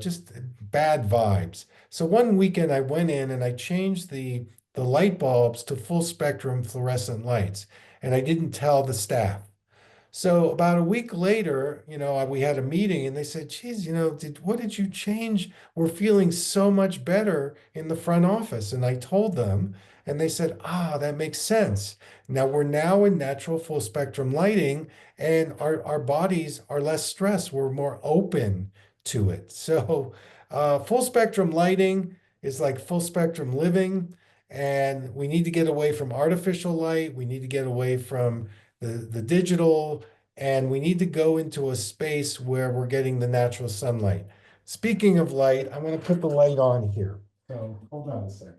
just bad vibes. So one weekend I went in and I changed the light bulbs to full spectrum fluorescent lights. And I didn't tell the staff. So about a week later, we had a meeting and they said, geez, what did you change? We're feeling so much better in the front office. And I told them, and they said, that makes sense. We're now in natural full spectrum lighting and our bodies are less stressed. We're more open to it. So full spectrum lighting is like full spectrum living. And we need to get away from artificial light. We need to get away from the digital, and we need to go into a space where we're getting the natural sunlight. Speaking of light, I'm going to put the light on here. So hold on a second.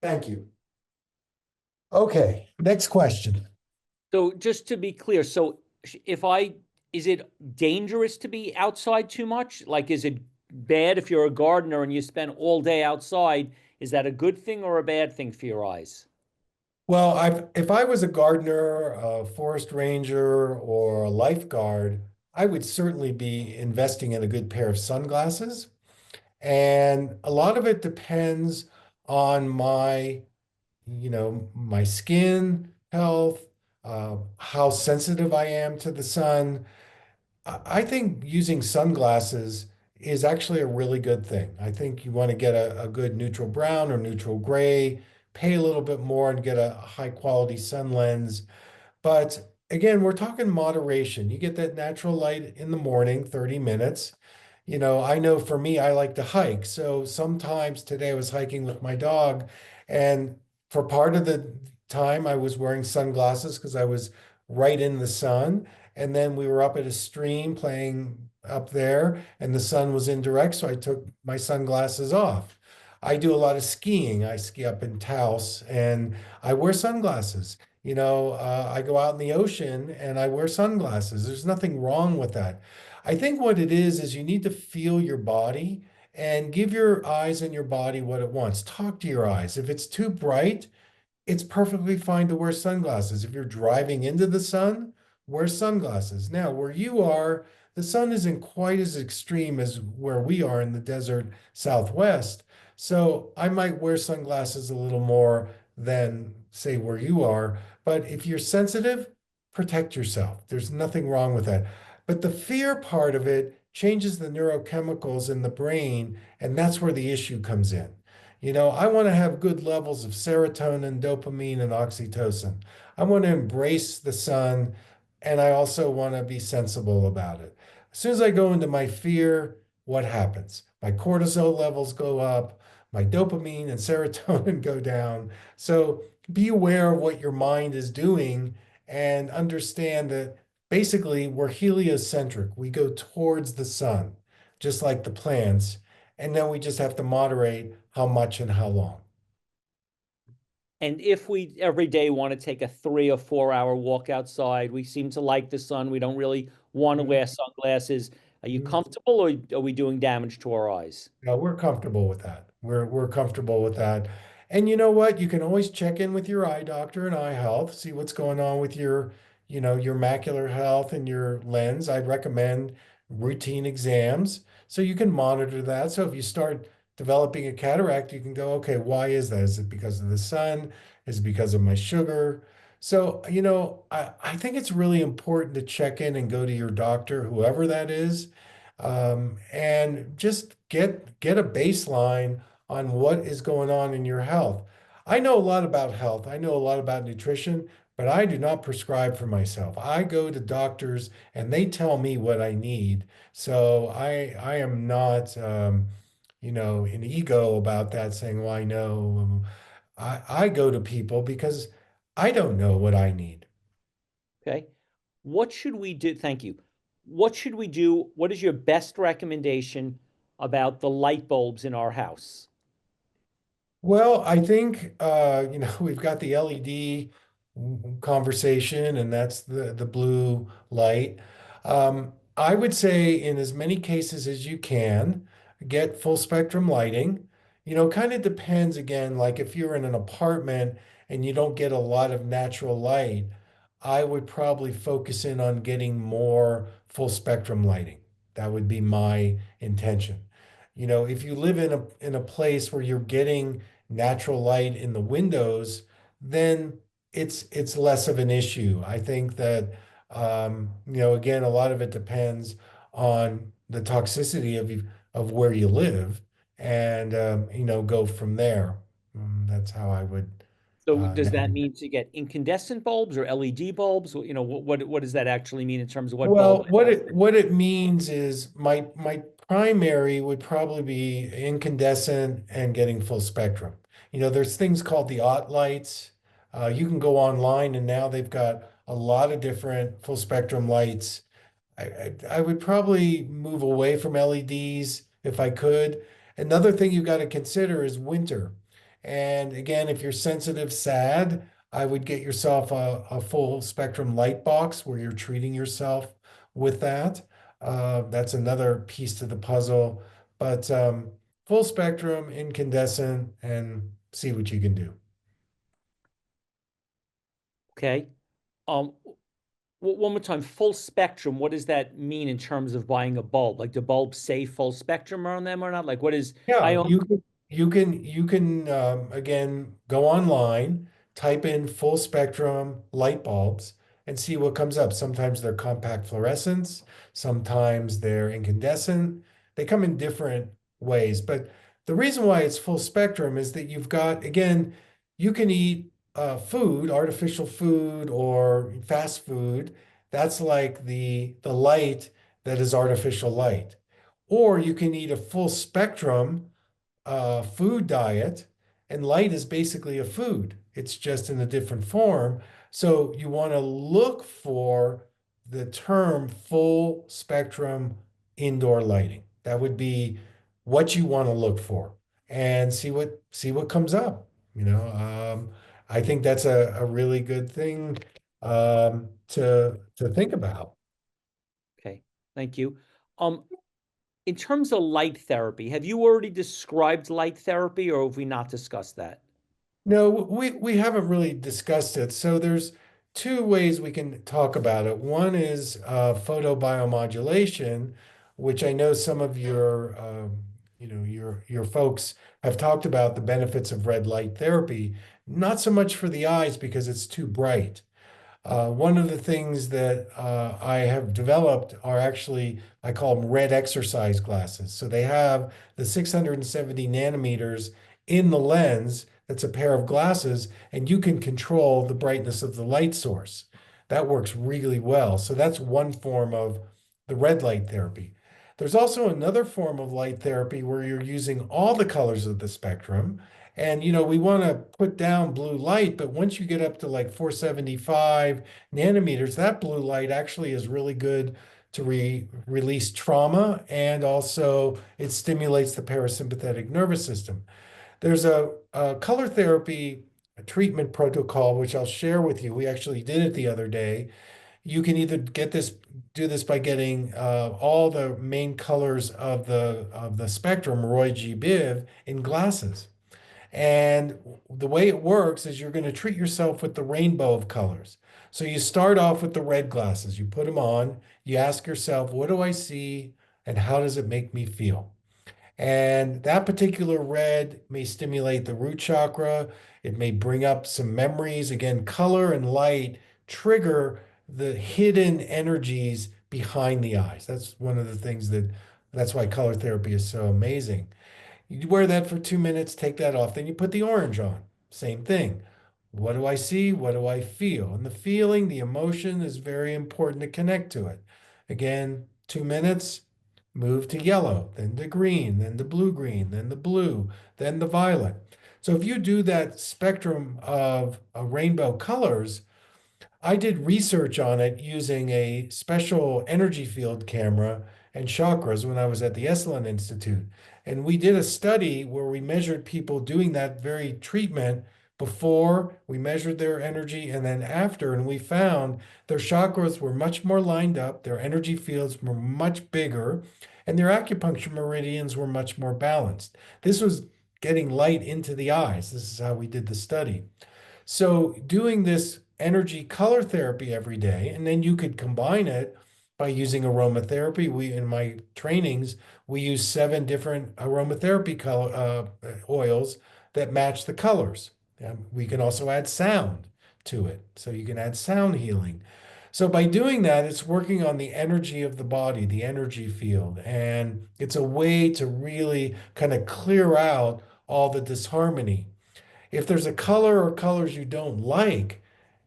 Thank you. Okay, next question. So just to be clear, so if I, is it dangerous to be outside too much? Like, is it bad if you're a gardener and you spend all day outside? Is that a good thing or a bad thing for your eyes? Well, if I was a gardener, a forest ranger, or a lifeguard, I would certainly be investing in a good pair of sunglasses. And a lot of it depends on my skin health, how sensitive I am to the sun. I think using sunglasses is actually a really good thing. I think you want to get a good neutral brown or neutral gray, pay a little bit more and get a high quality sun lens. But again, we're talking moderation. You get that natural light in the morning, 30 minutes. I know for me, I like to hike. So sometimes today I was hiking with my dog, and for part of the time I was wearing sunglasses because I was right in the sun. And then we were up at a stream playing up there, and the sun was indirect. So I took my sunglasses off. I do a lot of skiing. I ski up in Taos and I wear sunglasses. I go out in the ocean and I wear sunglasses. There's nothing wrong with that. I think what it is you need to feel your body and give your eyes and your body what it wants. Talk to your eyes. If it's too bright, it's perfectly fine to wear sunglasses. If you're driving into the sun, wear sunglasses. Now, where you are, the sun isn't quite as extreme as where we are in the desert Southwest. So I might wear sunglasses a little more than, say, where you are. But if you're sensitive, protect yourself. There's nothing wrong with that. But the fear part of it changes the neurochemicals in the brain, and that's where the issue comes in. I want to have good levels of serotonin, dopamine, and oxytocin. I want to embrace the sun, and I also want to be sensible about it. As soon as I go into my fear, what happens? My cortisol levels go up, my dopamine and serotonin go down. So be aware of what your mind is doing and understand that basically we're heliocentric. We go towards the sun, just like the plants. And then we just have to moderate how much and how long. And if we every day want to take a 3 or 4 hour walk outside, we seem to like the sun. We don't really want to wear Mhm. sunglasses. Are you Mhm. comfortable or are we doing damage to our eyes? Yeah, we're comfortable with that. We're comfortable with that. And you know what? You can always check in with your eye doctor and eye health, see what's going on with your macular health and your lens. I'd recommend routine exams so you can monitor that. So if you start developing a cataract, you can go, okay, why is that? Is it because of the sun? Is it because of my sugar? So, I think it's really important to check in and go to your doctor, whoever that is, and just get a baseline on what is going on in your health. I know a lot about health. I know a lot about nutrition, but I do not prescribe for myself. I go to doctors and they tell me what I need. So I am not an ego about that saying, well, I know. I go to people because I don't know what I need. Okay. What should we do? Thank you. What should we do? What is your best recommendation about the light bulbs in our house? Well, I think we've got the LED conversation, and that's the blue light. I would say in as many cases as you can, get full spectrum lighting. Kind of depends again, like if you're in an apartment and you don't get a lot of natural light, I would probably focus in on getting more full spectrum lighting. That would be my intention. If you live in a place where you're getting natural light in the windows, then it's less of an issue. I think that again, a lot of it depends on the toxicity of where you live, and go from there. That's how I would. So does that Navigate. mean to get incandescent bulbs or LED bulbs? What does that actually mean in terms of what bulb? Well, what it means is my primary would probably be incandescent and getting full spectrum. There's things called the OT lights. You can go online and now they've got a lot of different full spectrum lights. I would probably move away from LEDs if I could. Another thing you've got to consider is winter. And again, if you're sensitive, sad, I would get yourself a full spectrum light box where you're treating yourself with that. That's another piece to the puzzle. But full spectrum, incandescent, and see what you can do. Okay. Um, one more time, full spectrum. What does that mean in terms of buying a bulb? Like, do bulbs say full spectrum on them or not? Like, what is I Yeah, own? you can again go online, type in full spectrum light bulbs and see what comes up. Sometimes they're compact fluorescents, sometimes they're incandescent. They come in different ways, but the reason why it's full spectrum is that you've got, again, you can eat food, artificial food or fast food. That's like the light that is artificial light. Or you can eat a full spectrum food diet, and light is basically a food. It's just in a different form. So you want to look for the term full spectrum indoor lighting. That would be what you want to look for and see what comes up. I think that's a really good thing to think about. Okay, thank you. Um, in terms of light therapy, have you already described light therapy, or have we not discussed that? No, we haven't really discussed it. So there's two ways we can talk about it. One is photobiomodulation, which I know some of your folks have talked about the benefits of red light therapy. Not so much for the eyes because it's too bright. One of the things that I have developed are actually, I call them red exercise glasses. So they have the 670 nanometers in the lens. That's a pair of glasses, and you can control the brightness of the light source. That works really well. So that's one form of the red light therapy. There's also another form of light therapy where you're using all the colors of the spectrum. And we want to put down blue light, but once you get up to like 475 nanometers, that blue light actually is really good to release trauma, and also it stimulates the parasympathetic nervous system. There's a color therapy treatment protocol, which I'll share with you. We actually did it the other day. You can either do this by getting all the main colors of the spectrum, Roy G. Biv, in glasses. And the way it works is you're going to treat yourself with the rainbow of colors. So you start off with the red glasses, you put them on, you ask yourself, what do I see and how does it make me feel? And that particular red may stimulate the root chakra. It may bring up some memories. Again, color and light trigger the hidden energies behind the eyes. That's one of the things that's why color therapy is so amazing. You wear that for 2 minutes, take that off, then you put the orange on. Same thing. What do I see? What do I feel? And the feeling, the emotion is very important to connect to it. Again, 2 minutes, move to yellow, then to green, then to blue green, then the blue, then the violet. So if you do that spectrum of rainbow colors, I did research on it using a special energy field camera and chakras when I was at the Esalen Institute. And we did a study where we measured people doing that very treatment before, we measured their energy, and then after. And we found their chakras were much more lined up, their energy fields were much bigger, and their acupuncture meridians were much more balanced. This was getting light into the eyes. This is how we did the study. So doing this energy color therapy every day, and then you could combine it by using aromatherapy. We, in my trainings, we use 7 different aromatherapy color oils that match the colors. We can also add sound to it. So you can add sound healing. So by doing that, it's working on the energy of the body, the energy field, and it's a way to really kind of clear out all the disharmony. If there's a color or colors you don't like,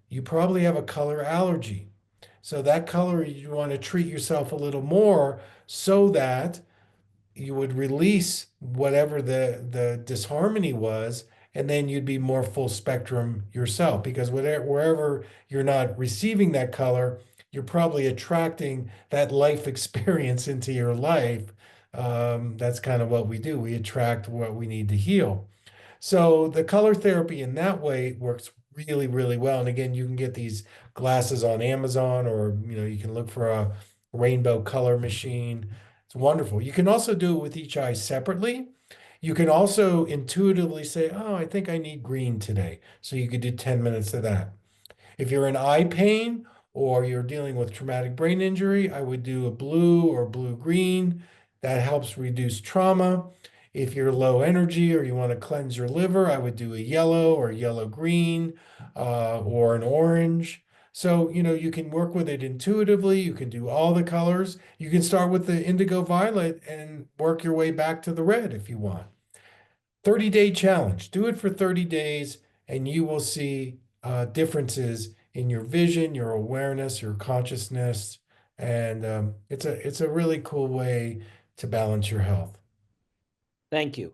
you probably have a color allergy. So that color you want to treat yourself a little more so that you would release whatever the disharmony was, and then you'd be more full spectrum yourself. Because wherever you're not receiving that color, you're probably attracting that life experience into your life. That's kind of what we do. We attract what we need to heal. So the color therapy in that way works really, really well. And again, you can get these glasses on Amazon, or you can look for a rainbow color machine. It's wonderful. You can also do it with each eye separately. You can also intuitively say, "Oh, I think I need green today." So you could do 10 minutes of that. If you're in eye pain or you're dealing with traumatic brain injury, I would do a blue or blue-green. That helps reduce trauma. If you're low energy or you want to cleanse your liver, I would do a yellow or yellow-green or an orange. So, you can work with it intuitively. You can do all the colors. You can start with the indigo violet and work your way back to the red if you want. 30-day challenge. Do it for 30 days, and you will see differences in your vision, your awareness, your consciousness, and it's a really cool way to balance your health. Thank you.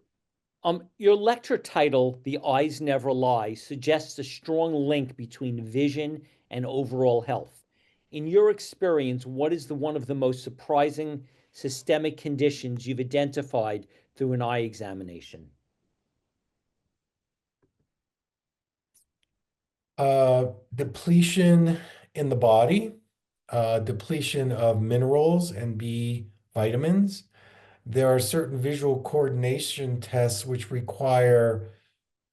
Your lecture title, The Eyes Never Lie, suggests a strong link between vision and overall health. In your experience, what is one of the most surprising systemic conditions you've identified through an eye examination? Depletion in the body, depletion of minerals and B vitamins. There are certain visual coordination tests which require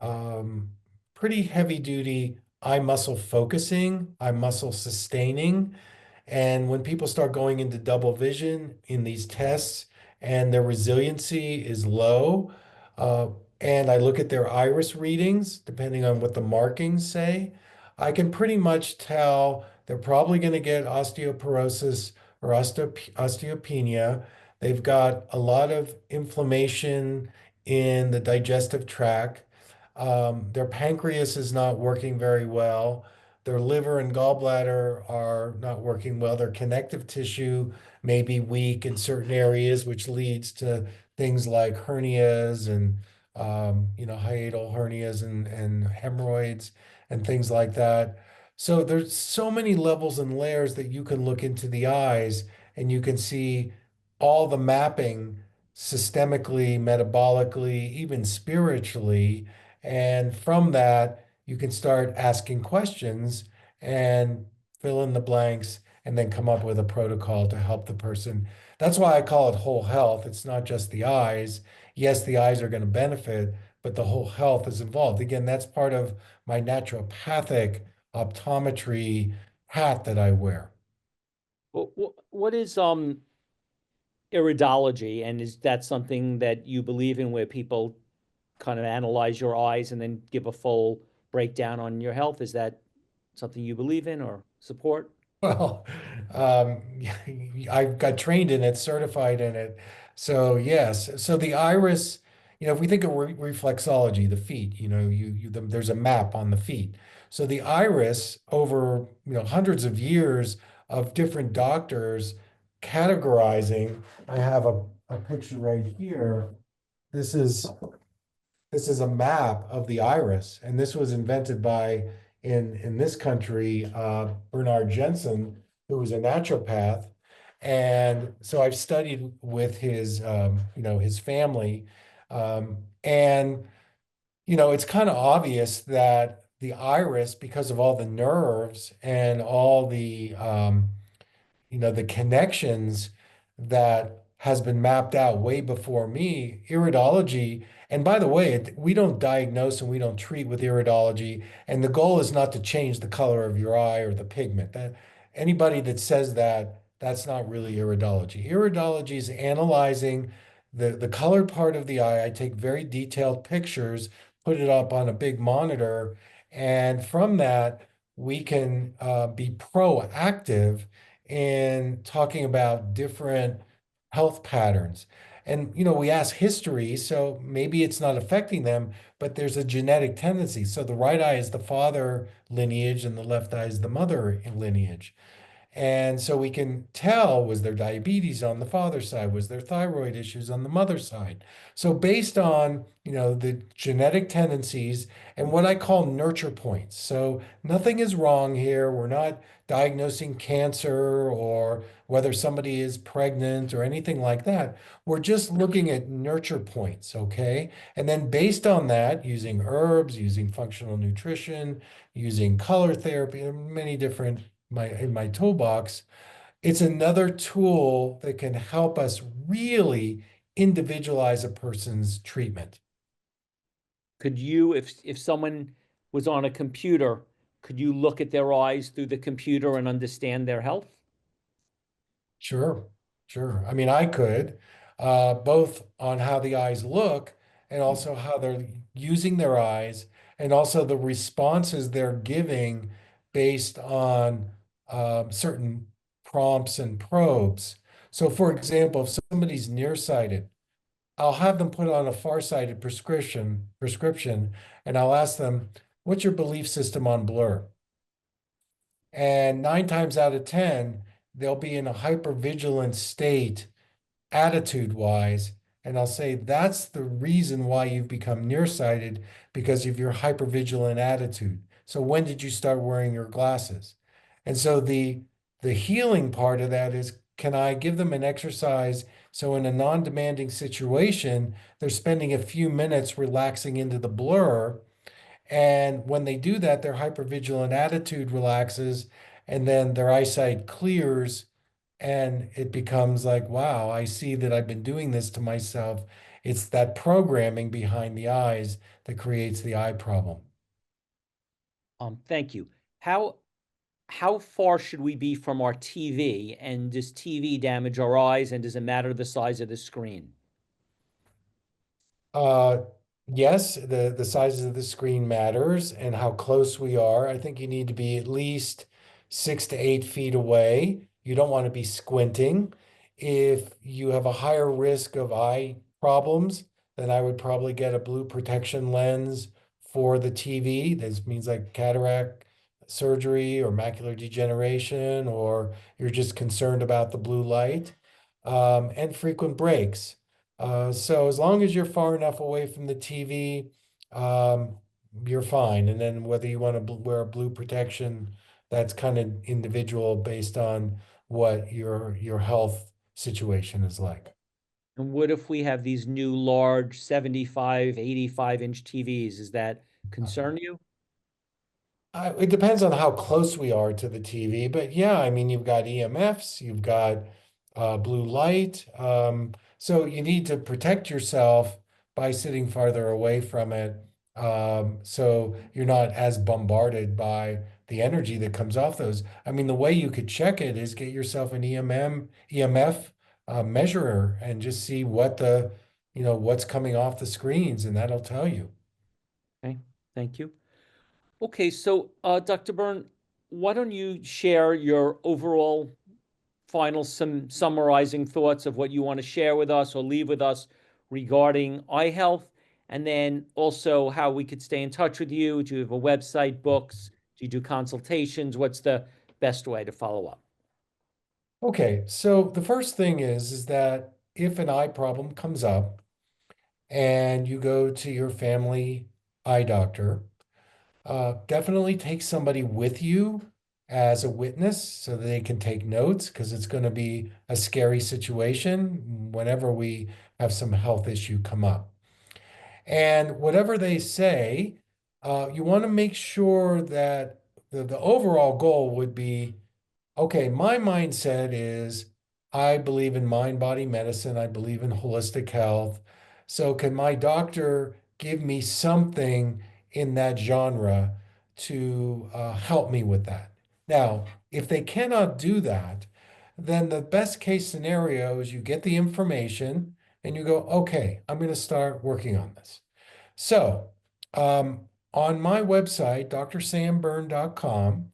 um, pretty heavy duty eye muscle focusing, eye muscle sustaining. And when people start going into double vision in these tests and their resiliency is low, uh, and I look at their iris readings, depending on what the markings say, I can pretty much tell they're probably going to get osteoporosis or osteopenia. They've got a lot of inflammation in the digestive tract. Their pancreas is not working very well. Their liver and gallbladder are not working well. Their connective tissue may be weak in certain areas, which leads to things like hernias and hiatal hernias and hemorrhoids and things like that. So there's so many levels and layers that you can look into the eyes and you can see all the mapping systemically, metabolically, even spiritually. And from that, you can start asking questions and fill in the blanks and then come up with a protocol to help the person. That's why I call it whole health. It's not just the eyes. Yes, the eyes are going to benefit, but the whole health is involved. Again, that's part of my naturopathic optometry hat that I wear. What is iridology, and is that something that you believe in, where people kind of analyze your eyes and then give a full breakdown on your health? Is that something you believe in or support? Well, um, I got trained in it, certified in it. So yes. So the iris, if we think of reflexology, the feet, there's a map on the feet. So the iris over, hundreds of years of different doctors categorizing. I have a picture right here. This is this is a map of the iris, and this was invented by in this country Bernard Jensen, who was a naturopath. And so I've studied with his family, and it's kind of obvious that the iris, because of all the nerves and all the connections that has been mapped out way before me, iridology. And by the way, we don't diagnose and we don't treat with iridology. And the goal is not to change the color of your eye or the pigment. That anybody that says that, that's not really iridology. Iridology is analyzing the colored part of the eye. I take very detailed pictures, put it up on a big monitor, and from that, we can be proactive in talking about different health patterns. And, we ask history, so maybe it's not affecting them, but there's a genetic tendency. So the right eye is the father lineage and the left eye is the mother lineage. And so we can tell, was there diabetes on the father's side? Was there thyroid issues on the mother's side? So based on, the genetic tendencies and what I call nurture points. So nothing is wrong here. We're not diagnosing cancer or whether somebody is pregnant or anything like that. We're just looking at nurture points, okay? And then based on that, using herbs, using functional nutrition, using color therapy, and many different in my toolbox, it's another tool that can help us really individualize a person's treatment. Could you, if someone was on a computer, could you look at their eyes through the computer and understand their health? Sure, sure. I mean, I could, both on how the eyes look and also how they're using their eyes, and also the responses they're giving based on certain prompts and probes. So, for example, if somebody's nearsighted, I'll have them put on a farsighted prescription, and I'll ask them, "What's your belief system on blur?" And 9 times out of 10, they'll be in a hypervigilant state, attitude wise. And I'll say, that's the reason why you've become nearsighted, because of your hypervigilant attitude. So when did you start wearing your glasses? And so the healing part of that is, can I give them an exercise so in a non-demanding situation, they're spending a few minutes relaxing into the blur, and when they do that, their hypervigilant attitude relaxes, and then their eyesight clears, and it becomes like, wow, I see that I've been doing this to myself. It's that programming behind the eyes that creates the eye problem. Thank you. How far should we be from our TV? And does TV damage our eyes? And does it matter the size of the screen? Uh, yes, the size of the screen matters and how close we are. I think you need to be at least 6 to 8 feet away. You don't want to be squinting. If you have a higher risk of eye problems, then I would probably get a blue protection lens for the TV. This means like cataract surgery or macular degeneration, or you're just concerned about the blue light, and frequent breaks. So as long as you're far enough away from the TV, um, you're fine. And then whether you want to wear a blue protection, that's kind of individual based on what your health situation is like. And what if we have these new large 75, 85-inch TVs? Does that concern you? It depends on how close we are to the TV, but yeah, I mean, you've got EMFs, you've got blue light. So you need to protect yourself by sitting farther away from it. So you're not as bombarded by the energy that comes off those. I mean, the way you could check it is get yourself an EMF measurer and just see what's coming off the screens, and that'll tell you. Okay, thank you. Okay, so Dr. Byrne, why don't you share your overall final summarizing thoughts of what you want to share with us or leave with us regarding eye health, and then also how we could stay in touch with you. Do you have a website, books? Do you do consultations? What's the best way to follow up? Okay, so the first thing is that if an eye problem comes up and you go to your family eye doctor, definitely take somebody with you as a witness so that they can take notes, because it's going to be a scary situation whenever we have some health issue come up. And whatever they say, you want to make sure that the overall goal would be, okay, my mindset is, I believe in mind body medicine. I believe in holistic health. So, can my doctor give me something in that genre to help me with that? Now, if they cannot do that, then the best case scenario is you get the information and you go, okay, I'm going to start working on this. So, on my website, drsamberne.com,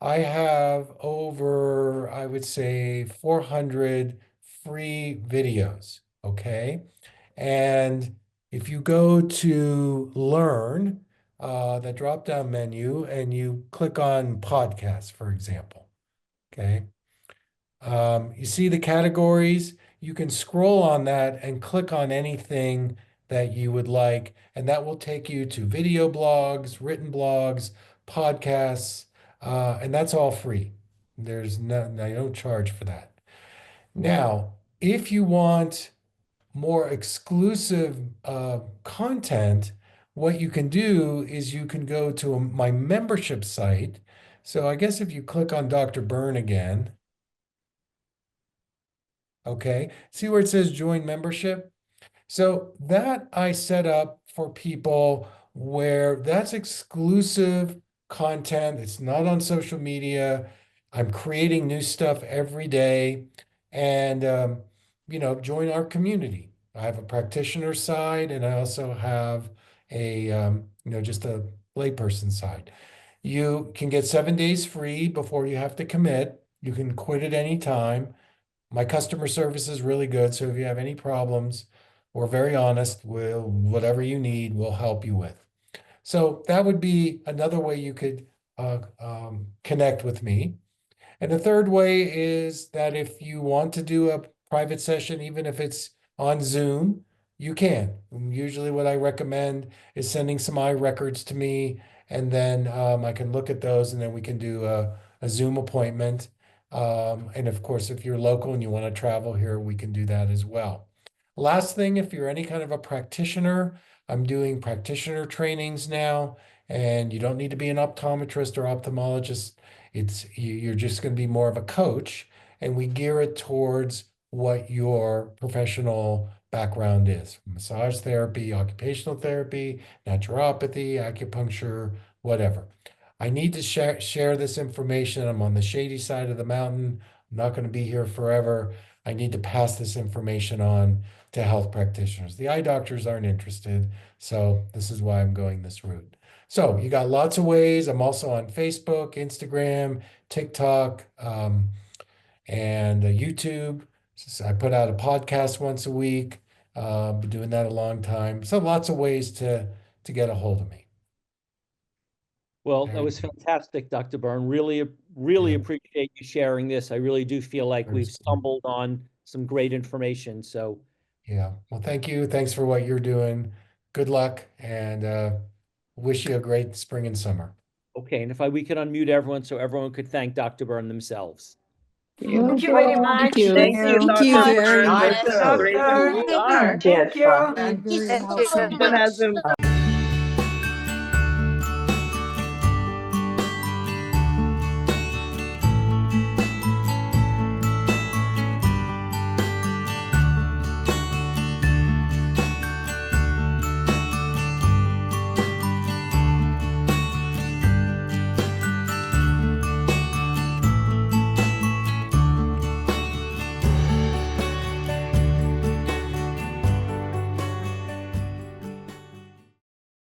I have over, I would say, 400 free videos. Okay. And if you go to learn, the drop down menu, and you click on podcasts, for example. Okay. You see the categories. You can scroll on that and click on anything that you would like, and that will take you to video blogs, written blogs, podcasts, and that's all free. I don't charge for that. Now, if you want more exclusive content, what you can do is you can go to my membership site. So I guess if you click on Dr. Berne again, okay, see where it says join membership? So that I set up for people where that's exclusive content. It's not on social media. I'm creating new stuff every day. And, join our community. I have a practitioner side and I also have just a layperson side. You can get 7 days free before you have to commit. You can quit at any time. My customer service is really good, so if you have any problems, we're very honest. Whatever you need, we'll help you with. So that would be another way you could connect with me. And the third way is that if you want to do a private session, even if it's on Zoom, you can. Usually, what I recommend is sending some eye records to me, and then I can look at those, and then we can do a Zoom appointment. And of course, if you're local and you want to travel here, we can do that as well. Last thing, if you're any kind of a practitioner, I'm doing practitioner trainings now, and you don't need to be an optometrist or ophthalmologist. You're just going to be more of a coach, and we gear it towards what your professional background is: massage therapy, occupational therapy, naturopathy, acupuncture, whatever. I need to share this information. I'm on the shady side of the mountain. I'm not going to be here forever. I need to pass this information on to health practitioners. The eye doctors aren't interested, so this is why I'm going this route. So you got lots of ways. I'm also on Facebook, Instagram, TikTok, and YouTube. So I put out a podcast once a week. Been doing that a long time. So lots of ways to get a hold of me. Well, that Very was good. fantastic, Dr. Byrne. Really Yeah, appreciate you sharing this. I really do feel like we've understand. stumbled on some great information. So, Yeah. Well, thank you. Thanks for what you're doing. Good luck, and wish you a great spring and summer. okay. And if we could unmute everyone so everyone could thank Dr. Byrne themselves. Thank you very Thank much. you. Thank you Thank so you much. very It's much. a great Doctor. honor. Thank Thank you. you. Very Thank you helpful. so It has been